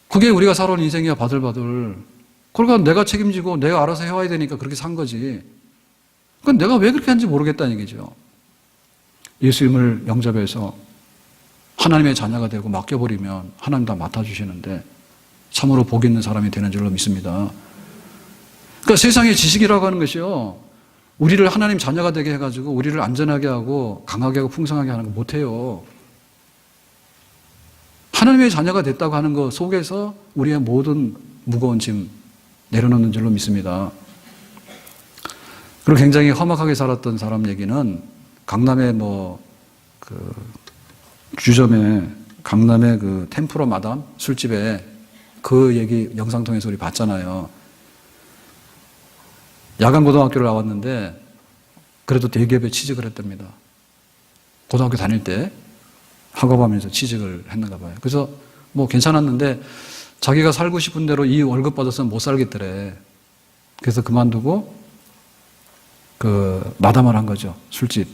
그게 우리가 살아온 인생이야, 바들바들. 그러니까 내가 책임지고 내가 알아서 해와야 되니까 그렇게 산 거지. 그러니까 내가 왜 그렇게 하는지 모르겠다는 얘기죠. 예수님을 영접해서 하나님의 자녀가 되고 맡겨버리면 하나님 다 맡아주시는데 참으로 복 있는 사람이 되는 줄로 믿습니다. 그러니까 세상의 지식이라고 하는 것이요, 우리를 하나님 자녀가 되게 해가지고 우리를 안전하게 하고 강하게 하고 풍성하게 하는 거 못해요. 하나님의 자녀가 됐다고 하는 것 속에서 우리의 모든 무거운 짐 내려놓는 줄로 믿습니다. 그리고 굉장히 험악하게 살았던 사람 얘기는 강남의 주점에 강남의 그 템프로 마담 술집에 그 얘기 영상 통해서 우리 봤잖아요. 야간 고등학교를 나왔는데 그래도 대기업에 취직을 했답니다. 고등학교 다닐 때 학업하면서 취직을 했는가 봐요. 그래서 뭐 괜찮았는데 자기가 살고 싶은 대로 이 월급 받아서는 못 살겠더래. 그래서 그만두고 마담을 한 거죠. 술집.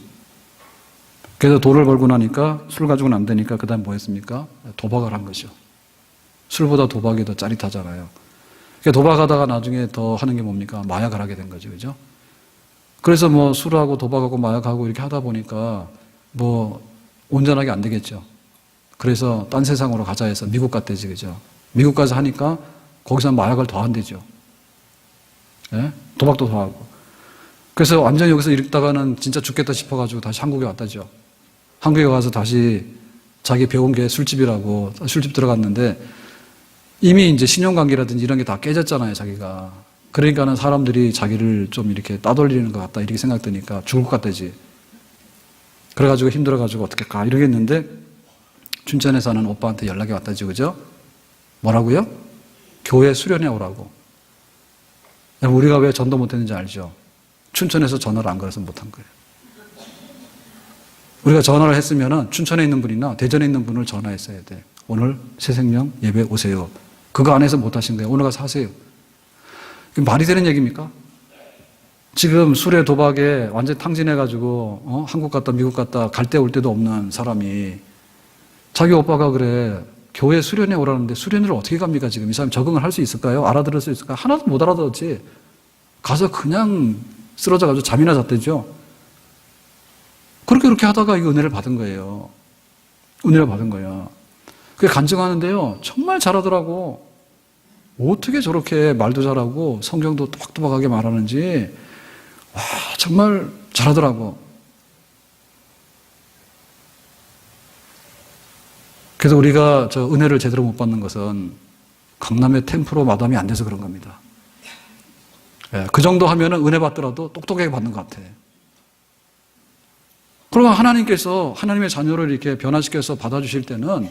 그래서 돈을 벌고 나니까 술 가지고는 안 되니까 그 다음 뭐 했습니까? 도박을 한 거죠. 술보다 도박이 더 짜릿하잖아요. 그러니까 도박하다가 나중에 더 하는 게 뭡니까? 마약을 하게 된 거죠. 그죠? 그래서 뭐 술하고 도박하고 마약하고 이렇게 하다 보니까 뭐 온전하게 안 되겠죠. 그래서 딴 세상으로 가자 해서 미국 갔대지. 그죠? 미국 가서 하니까 거기서 마약을 더 한대죠. 예? 도박도 더 하고. 그래서 완전히 여기서 이러다가는 진짜 죽겠다 싶어가지고 다시 한국에 왔다죠. 한국에 가서 다시 자기 배운 게 술집이라고 술집 들어갔는데 이미 이제 신용관계라든지 이런 게 다 깨졌잖아요, 자기가. 그러니까는 사람들이 자기를 좀 이렇게 따돌리는 것 같다, 이렇게 생각되니까 죽을 것 같다지. 그래가지고 힘들어가지고 어떻게 가, 이러겠는데 춘천에 사는 오빠한테 연락이 왔다지, 그죠? 뭐라고요? 교회 수련회 오라고. 우리가 왜 전도 못했는지 알죠? 춘천에서 전화를 안 걸어서 못한 거예요. 우리가 전화를 했으면은 춘천에 있는 분이나 대전에 있는 분을 전화했어야 돼. 오늘 새생명 예배 오세요. 그거 안 해서 못 하신 거예요. 오늘 가서 하세요. 말이 되는 얘기입니까? 지금 술에 도박에 완전 탕진해가지고 한국 갔다 미국 갔다 갈 데 올 데도 없는 사람이 자기 오빠가 그래 교회 수련회 오라는데 수련회를 어떻게 갑니까? 지금 이 사람이 적응을 할 수 있을까요? 알아들을 수 있을까요? 하나도 못 알아들었지. 가서 그냥 쓰러져가지고 잠이나 잤대죠. 그렇게 하다가 이 은혜를 받은 거예요. 은혜를 받은 거야. 그게 간증하는데요, 정말 잘하더라고. 어떻게 저렇게 말도 잘하고 성경도 또박또박하게 말하는지, 와, 정말 잘하더라고. 그래서 우리가 저 은혜를 제대로 못 받는 것은 강남의 템프로 마담이 안 돼서 그런 겁니다. 그 정도 하면은 은혜 받더라도 똑똑하게 받는 것 같아. 그러면 하나님께서 하나님의 자녀를 이렇게 변화시켜서 받아주실 때는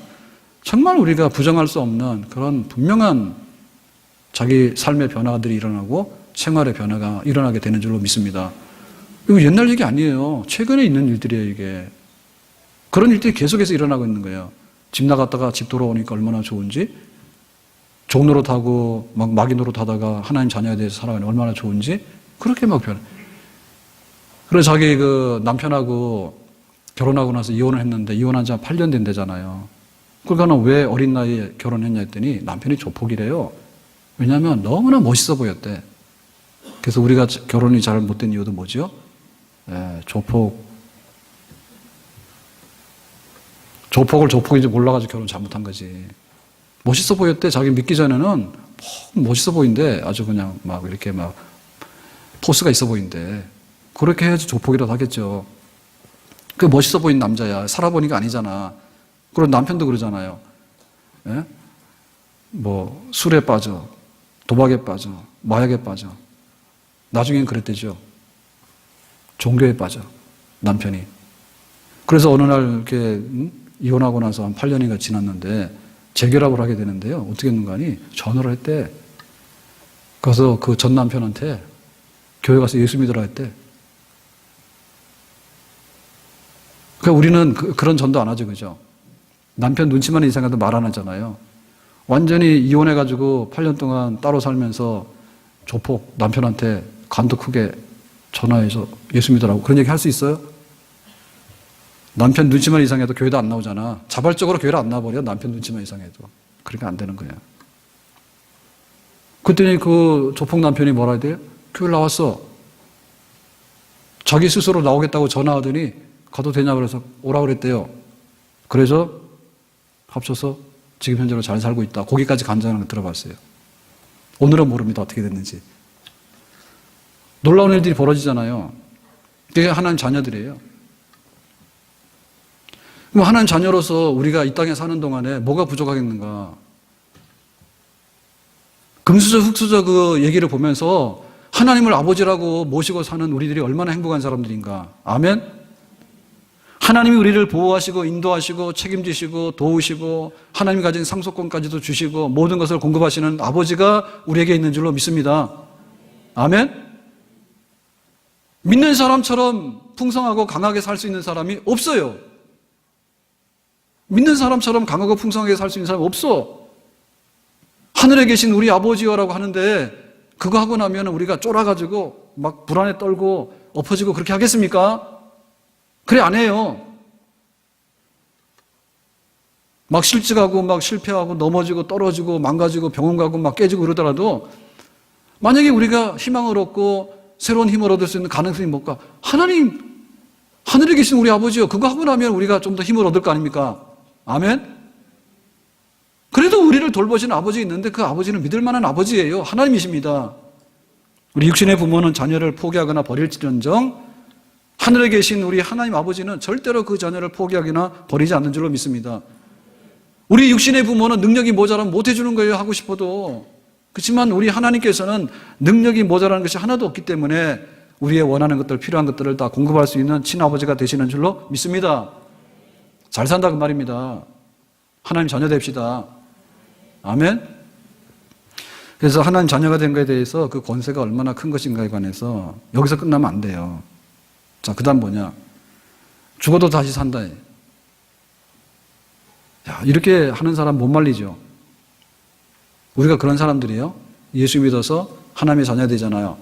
정말 우리가 부정할 수 없는 그런 분명한 자기 삶의 변화들이 일어나고 생활의 변화가 일어나게 되는 줄로 믿습니다. 이거 옛날 얘기 아니에요. 최근에 있는 일들이에요, 이게. 그런 일들이 계속해서 일어나고 있는 거예요. 집 나갔다가 집 돌아오니까 얼마나 좋은지, 좋은 노릇하고 막 마귀 노릇하다가 하나님 자녀에 대해서 살아가니 얼마나 좋은지, 그렇게 막 변해. 그래서 자기 그 남편하고 결혼하고 나서 이혼을 했는데 이혼한 지 한 8년 된대잖아요. 그러니까 왜 어린 나이에 결혼했냐 했더니 남편이 조폭이래요. 왜냐하면 너무나 멋있어 보였대. 그래서 우리가 결혼이 잘 못된 이유도 뭐죠? 조폭을 조폭인지 몰라가지고 결혼 잘못한 거지. 멋있어 보였대. 자기 믿기 전에는 멋있어 보인대. 아주 그냥 막 이렇게 막 포스가 있어 보인대. 그렇게 해야지 조폭이라도 하겠죠. 그 멋있어 보인 남자야. 살아보니까 아니잖아. 그리고 남편도 그러잖아요. 예? 뭐 술에 빠져, 도박에 빠져, 마약에 빠져. 나중엔 그랬대죠. 종교에 빠져, 남편이. 그래서 어느 날 이렇게 이혼하고 나서 한 8년이가 지났는데 재결합을 하게 되는데요. 어떻게 했는가 하니 전화를 했대. 그래서 그 전 남편한테 교회 가서 예수 믿으라 했대. 그러니까 우리는 그런 전도 안 하죠, 그죠? 남편 눈치만 이상해도 말 안 하잖아요. 완전히 이혼해가지고 8년 동안 따로 살면서 조폭 남편한테 간도 크게 전화해서 예수 믿으라고 그런 얘기 할 수 있어요? 남편 눈치만 이상해도 교회도 안 나오잖아. 자발적으로 교회를 안 나와버려. 남편 눈치만 이상해도. 그러니까 안 되는 거야. 그랬더니 그 조폭 남편이 뭐라 해야 돼요? 교회 나왔어. 자기 스스로 나오겠다고 전화하더니 가도 되냐 그래서 오라 그랬대요. 그래서 합쳐서 지금 현재로 잘 살고 있다. 거기까지 간증하는 거 들어봤어요. 오늘은 모릅니다. 어떻게 됐는지. 놀라운 일들이 벌어지잖아요. 그게 하나님 자녀들이에요. 그럼 하나님 자녀로서 우리가 이 땅에 사는 동안에 뭐가 부족하겠는가? 금수저 흙수저 그 얘기를 보면서 하나님을 아버지라고 모시고 사는 우리들이 얼마나 행복한 사람들인가. 아멘? 하나님이 우리를 보호하시고 인도하시고 책임지시고 도우시고 하나님이 가진 상속권까지도 주시고 모든 것을 공급하시는 아버지가 우리에게 있는 줄로 믿습니다. 아멘? 믿는 사람처럼 풍성하고 강하게 살 수 있는 사람이 없어요. 믿는 사람처럼 강하고 풍성하게 살 수 있는 사람이 없어. 하늘에 계신 우리 아버지여라고 하는데 그거 하고 나면 우리가 쫄아가지고 막 불안에 떨고 엎어지고 그렇게 하겠습니까? 그래 안 해요. 막 실직하고 막 실패하고 넘어지고 떨어지고 망가지고 병원 가고 막 깨지고 그러더라도 만약에 우리가 희망을 얻고 새로운 힘을 얻을 수 있는 가능성이 뭘까? 하나님, 하늘에 계신 우리 아버지요. 그거 하고 나면 우리가 좀 더 힘을 얻을 거 아닙니까? 아멘? 그래도 우리를 돌보시는 아버지 있는데 그 아버지는 믿을 만한 아버지예요. 하나님이십니다. 우리 육신의 부모는 자녀를 포기하거나 버릴지언정 하늘에 계신 우리 하나님 아버지는 절대로 그 자녀를 포기하거나 버리지 않는 줄로 믿습니다. 우리 육신의 부모는 능력이 모자라면 못 해주는 거예요. 하고 싶어도. 그렇지만 우리 하나님께서는 능력이 모자라는 것이 하나도 없기 때문에 우리의 원하는 것들, 필요한 것들을 다 공급할 수 있는 친아버지가 되시는 줄로 믿습니다. 잘 산다 그 말입니다. 하나님 자녀 됩시다. 아멘? 그래서 하나님 자녀가 된 것에 대해서 그 권세가 얼마나 큰 것인가에 관해서 여기서 끝나면 안 돼요. 자, 그 다음 뭐냐? 죽어도 다시 산다. 야, 이렇게 하는 사람 못 말리죠. 우리가 그런 사람들이에요. 예수 믿어서 하나님의 자녀 되잖아요.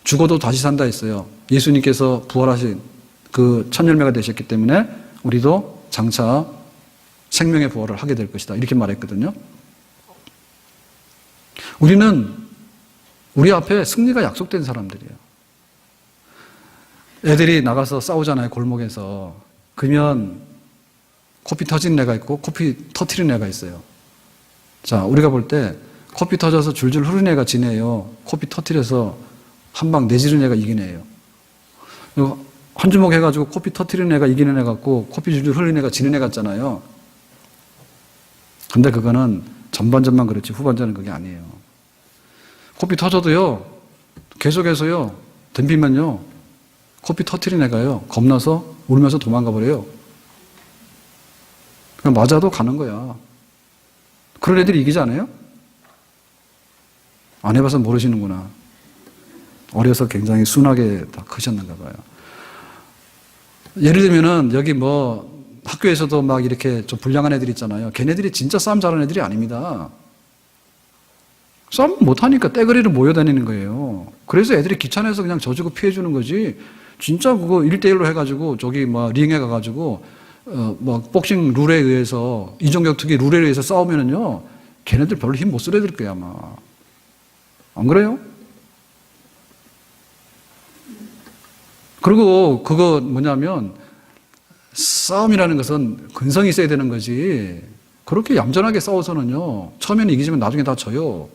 죽어도 다시 산다 했어요. 예수님께서 부활하신 그 첫 열매가 되셨기 때문에 우리도 장차 생명의 부활을 하게 될 것이다. 이렇게 말했거든요. 우리는 우리 앞에 승리가 약속된 사람들이에요. 애들이 나가서 싸우잖아요. 골목에서. 그러면 코피 터진 애가 있고 코피 터트린 애가 있어요. 자, 우리가 볼 때 코피 터져서 줄줄 흐르는 애가 지네요. 코피 터트려서 한 방 내지른 애가 이긴 애예요. 한 주먹 해가지고 코피 터트리는 애가 이기는 애 같고 코피 줄줄 흐르는 애가 지는 애 같잖아요. 근데 그거는 전반전만 그렇지 후반전은 그게 아니에요. 코피 터져도요, 계속해서요, 덤비면요, 코피 터트린 애가요, 겁나서 울면서 도망가 버려요. 그냥 맞아도 가는 거야. 그런 애들이 이기지 않아요? 안 해봐서 모르시는구나. 어려서 굉장히 순하게 다 크셨는가 봐요. 예를 들면은 여기 뭐 학교에서도 막 이렇게 좀 불량한 애들 있잖아요. 걔네들이 진짜 싸움 잘하는 애들이 아닙니다. 싸움 못하니까 떼거리로 모여다니는 거예요. 그래서 애들이 귀찮아서 그냥 져주고 피해주는 거지. 진짜 그거 1대1로 해가지고 저기 뭐 링에 가가지고 뭐 복싱 룰에 의해서 이종격 투기 룰에 의해서 싸우면은요, 걔네들 별로 힘 못 쓰게 될 거야 아마. 안 그래요? 그리고 그거 뭐냐면 싸움이라는 것은 근성이 있어야 되는 거지. 그렇게 얌전하게 싸워서는요, 처음에는 이기지만 나중에 다 져요.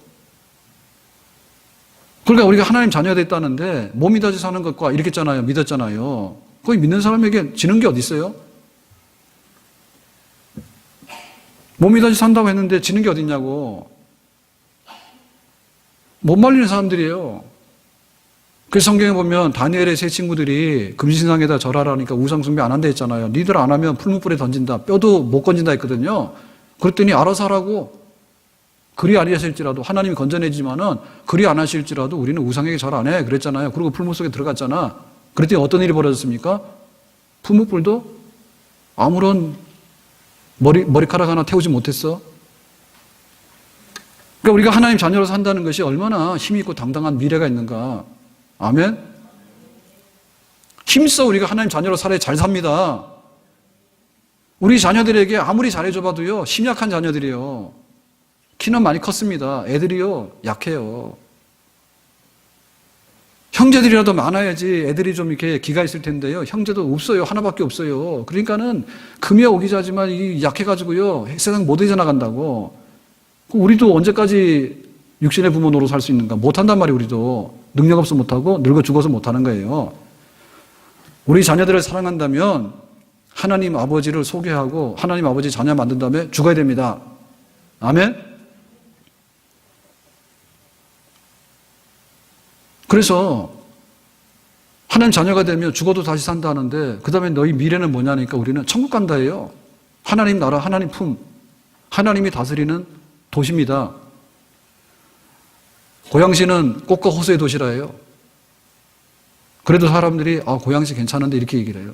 그러니까 우리가 하나님 자녀가 됐다는데 못 믿어서 사는 것과 이렇게 했잖아요. 믿었잖아요. 거기 믿는 사람에게 지는 게 어디 있어요? 못 믿어서 산다고 했는데 지는 게 어디 있냐고. 못 말리는 사람들이에요. 그래서 성경에 보면 다니엘의 세 친구들이 금신상에다 절하라니까 우상숭배 안 한다 했잖아요. 니들 안 하면 풀무불에 던진다. 뼈도 못 건진다 했거든요. 그랬더니 알아서 하라고. 그리 아니하실지라도 하나님이 건져내지만은 그리 안 하실지라도 우리는 우상에게 절 안 해. 그랬잖아요. 그리고 풀무 속에 들어갔잖아. 그랬더니 어떤 일이 벌어졌습니까? 풀무불도 아무런 머리카락 하나 태우지 못했어. 그러니까 우리가 하나님 자녀로 산다는 것이 얼마나 힘있고 당당한 미래가 있는가. 아멘? 힘써 우리가 하나님 자녀로 살아야 잘 삽니다. 우리 자녀들에게 아무리 잘해줘봐도요, 심약한 자녀들이에요. 키는 많이 컸습니다. 애들이요, 약해요. 형제들이라도 많아야지 애들이 좀 이렇게 기가 있을 텐데요. 형제도 없어요. 하나밖에 없어요. 그러니까는 금이 오기자지만 이 약해가지고요, 세상 못 이겨나간다고. 우리도 언제까지 육신의 부모 노릇 살 수 있는가? 못한단 말이에요, 우리도. 능력 없어 못하고 늙어 죽어서 못하는 거예요. 우리 자녀들을 사랑한다면 하나님 아버지를 소개하고 하나님 아버지 자녀 만든 다음에 죽어야 됩니다. 아멘? 그래서 하나님 자녀가 되면 죽어도 다시 산다 하는데 그 다음에 너희 미래는 뭐냐니까 우리는 천국 간다 해요. 하나님 나라, 하나님 품, 하나님이 다스리는 도시입니다. 고양시는 꽃과 호수의 도시라 해요. 그래도 사람들이 고양시 괜찮은데 이렇게 얘기를 해요.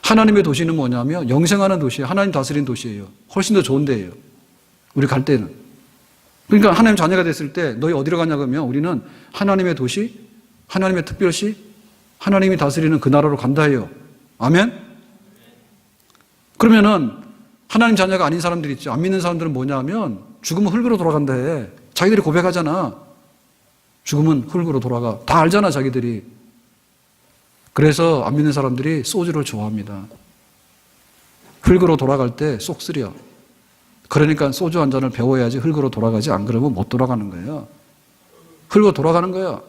하나님의 도시는 뭐냐면 영생하는 도시예요. 하나님 다스리는 도시예요. 훨씬 더 좋은 데예요. 우리 갈 때는. 그러니까 하나님 자녀가 됐을 때 너희 어디로 가냐 그러면 우리는 하나님의 도시, 하나님의 특별시, 하나님이 다스리는 그 나라로 간다 해요. 아멘? 그러면은 하나님 자녀가 아닌 사람들 있죠. 안 믿는 사람들은 뭐냐 하면 죽으면 흙으로 돌아간다 해. 자기들이 고백하잖아. 죽으면 흙으로 돌아가. 다 알잖아, 자기들이. 그래서 안 믿는 사람들이 소주를 좋아합니다. 흙으로 돌아갈 때 쏙 쓰려. 그러니까 소주 한 잔을 배워야지 흙으로 돌아가지, 안 그러면 못 돌아가는 거예요. 흙으로 돌아가는 거야.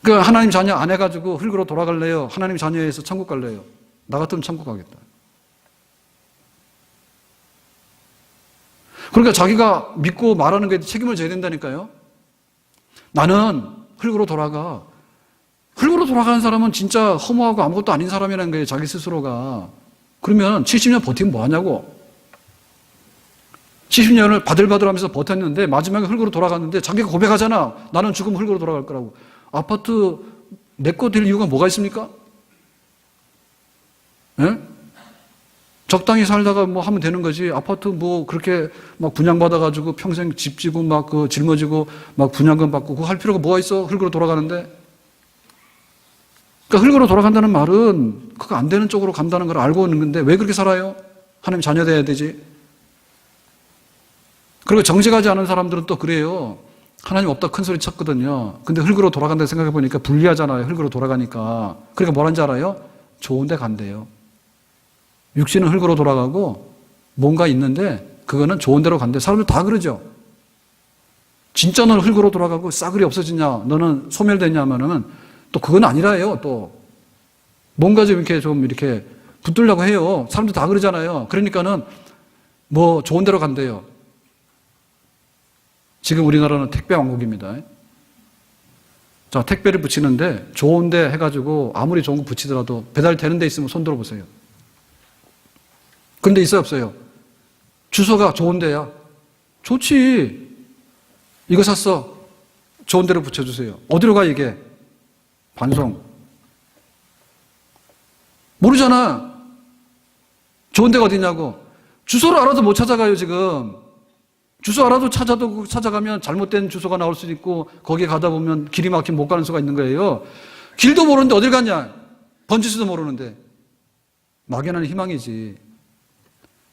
그러니까 하나님 자녀 안 해가지고 흙으로 돌아갈래요? 하나님 자녀에서 천국 갈래요? 나 같으면 천국 가겠다. 그러니까 자기가 믿고 말하는 거에 책임을 져야 된다니까요. 나는 흙으로 돌아가. 흙으로 돌아가는 사람은 진짜 허무하고 아무것도 아닌 사람이라는 거예요, 자기 스스로가. 그러면 70년 버티면 뭐 하냐고. 70년을 바들바들 하면서 버텼는데 마지막에 흙으로 돌아갔는데 자기가 고백하잖아. 나는 죽으면 흙으로 돌아갈 거라고. 아파트 내 거 될 이유가 뭐가 있습니까? 예? 적당히 살다가 뭐 하면 되는 거지. 아파트 뭐 그렇게 막 분양받아가지고 평생 집 지고 막 그 짊어지고 막 분양금 받고 그거 할 필요가 뭐가 있어? 흙으로 돌아가는데. 그러니까 흙으로 돌아간다는 말은 그거 안 되는 쪽으로 간다는 걸 알고 있는 건데 왜 그렇게 살아요? 하나님 자녀 돼야 되지. 그리고 정직하지 않은 사람들은 또 그래요. 하나님 없다 큰 소리 쳤거든요. 근데 흙으로 돌아간다 생각해 보니까 불리하잖아요. 흙으로 돌아가니까. 그러니까 뭐라는지 알아요? 좋은 데 간대요. 육신은 흙으로 돌아가고 뭔가 있는데 그거는 좋은 데로 간대. 사람들 다 그러죠. 진짜 너는 흙으로 돌아가고 싸그리 없어지냐, 너는 소멸되냐 하면은 또 그건 아니라요. 또 뭔가 좀 이렇게 붙들려고 해요. 사람들 다 그러잖아요. 그러니까는 뭐 좋은 데로 간대요. 지금 우리나라는 택배 왕국입니다. 자, 택배를 붙이는데 좋은데 해가지고 아무리 좋은 거 붙이더라도 배달되는 데 있으면 손 들어보세요. 근데 있어요, 없어요? 주소가 좋은 데야. 좋지. 이거 샀어. 좋은 데로 붙여주세요. 어디로 가 이게? 반송. 모르잖아. 좋은 데가 어디냐고. 주소를 알아도 못 찾아가요 지금. 주소 알아도 찾아가면 잘못된 주소가 나올 수도 있고 거기에 가다 보면 길이 막히면 못 가는 수가 있는 거예요. 길도 모르는데 어딜 갔냐? 번지수도 모르는데. 막연한 희망이지.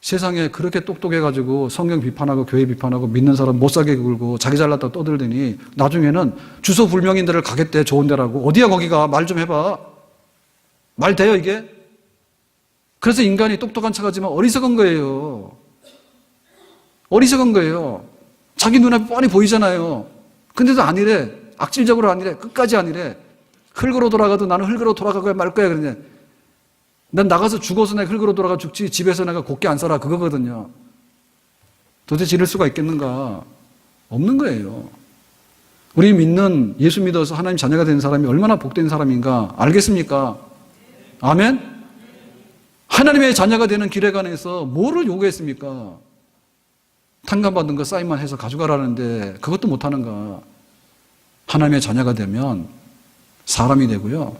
세상에 그렇게 똑똑해가지고 성경 비판하고 교회 비판하고 믿는 사람 못 살게 굴고 자기 잘났다고 떠들더니 나중에는 주소 불명인 데를 가겠대. 좋은 데라고. 어디야 거기가? 말 좀 해봐. 말 돼요 이게? 그래서 인간이 똑똑한 척하지만 어리석은 거예요. 어리석은 거예요. 자기 눈에 뻔히 보이잖아요. 근데도 아니래. 악질적으로 아니래. 끝까지 아니래. 흙으로 돌아가도 나는 흙으로 돌아가고 말 거야. 그러냐. 난 나가서 죽어서 내가 흙으로 돌아가 죽지 집에서 내가 곱게 안 살아. 그거거든요. 도대체 이럴 수가 있겠는가? 없는 거예요. 우리 믿는 예수 믿어서 하나님 자녀가 된 사람이 얼마나 복된 사람인가 알겠습니까? 아멘? 하나님의 자녀가 되는 길에 관해서 뭐를 요구했습니까? 탕감받은 거 사인만 해서 가져가라는데 그것도 못하는가? 하나님의 자녀가 되면 사람이 되고요.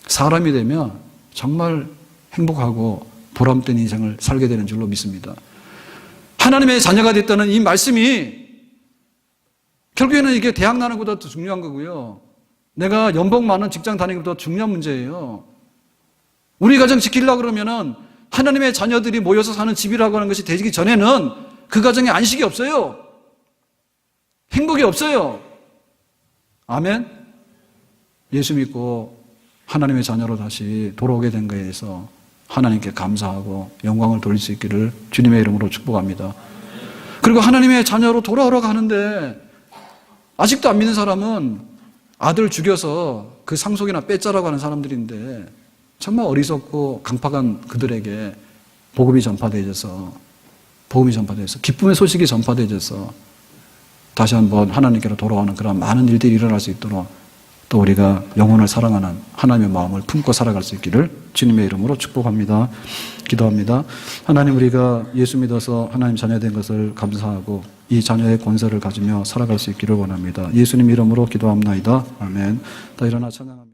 사람이 되면 정말 행복하고 보람된 인생을 살게 되는 줄로 믿습니다. 하나님의 자녀가 됐다는 이 말씀이 결국에는 이게 대학 나는 것보다 더 중요한 거고요. 내가 연봉 많은 직장 다니는 것보다 중요한 문제예요. 우리 가정 지키려고 그러면은 하나님의 자녀들이 모여서 사는 집이라고 하는 것이 되기 전에는 그 가정에 안식이 없어요. 행복이 없어요. 아멘? 예수 믿고 하나님의 자녀로 다시 돌아오게 된 것에 대해서 하나님께 감사하고 영광을 돌릴 수 있기를 주님의 이름으로 축복합니다. 그리고 하나님의 자녀로 돌아오러 가는데 아직도 안 믿는 사람은 아들 죽여서 그 상속이나 뺏자라고 하는 사람들인데 정말 어리석고 강팍한 그들에게 복음이 전파되어져서 기쁨의 소식이 전파되어져서 다시 한번 하나님께로 돌아오는 그런 많은 일들이 일어날 수 있도록 또 우리가 영혼을 사랑하는 하나님의 마음을 품고 살아갈 수 있기를 주님의 이름으로 축복합니다. 기도합니다. 하나님, 우리가 예수 믿어서 하나님 자녀 된 것을 감사하고 이 자녀의 권세를 가지며 살아갈 수 있기를 원합니다. 예수님 이름으로 기도합나이다. 아멘. 다 일어나 찬양합니다.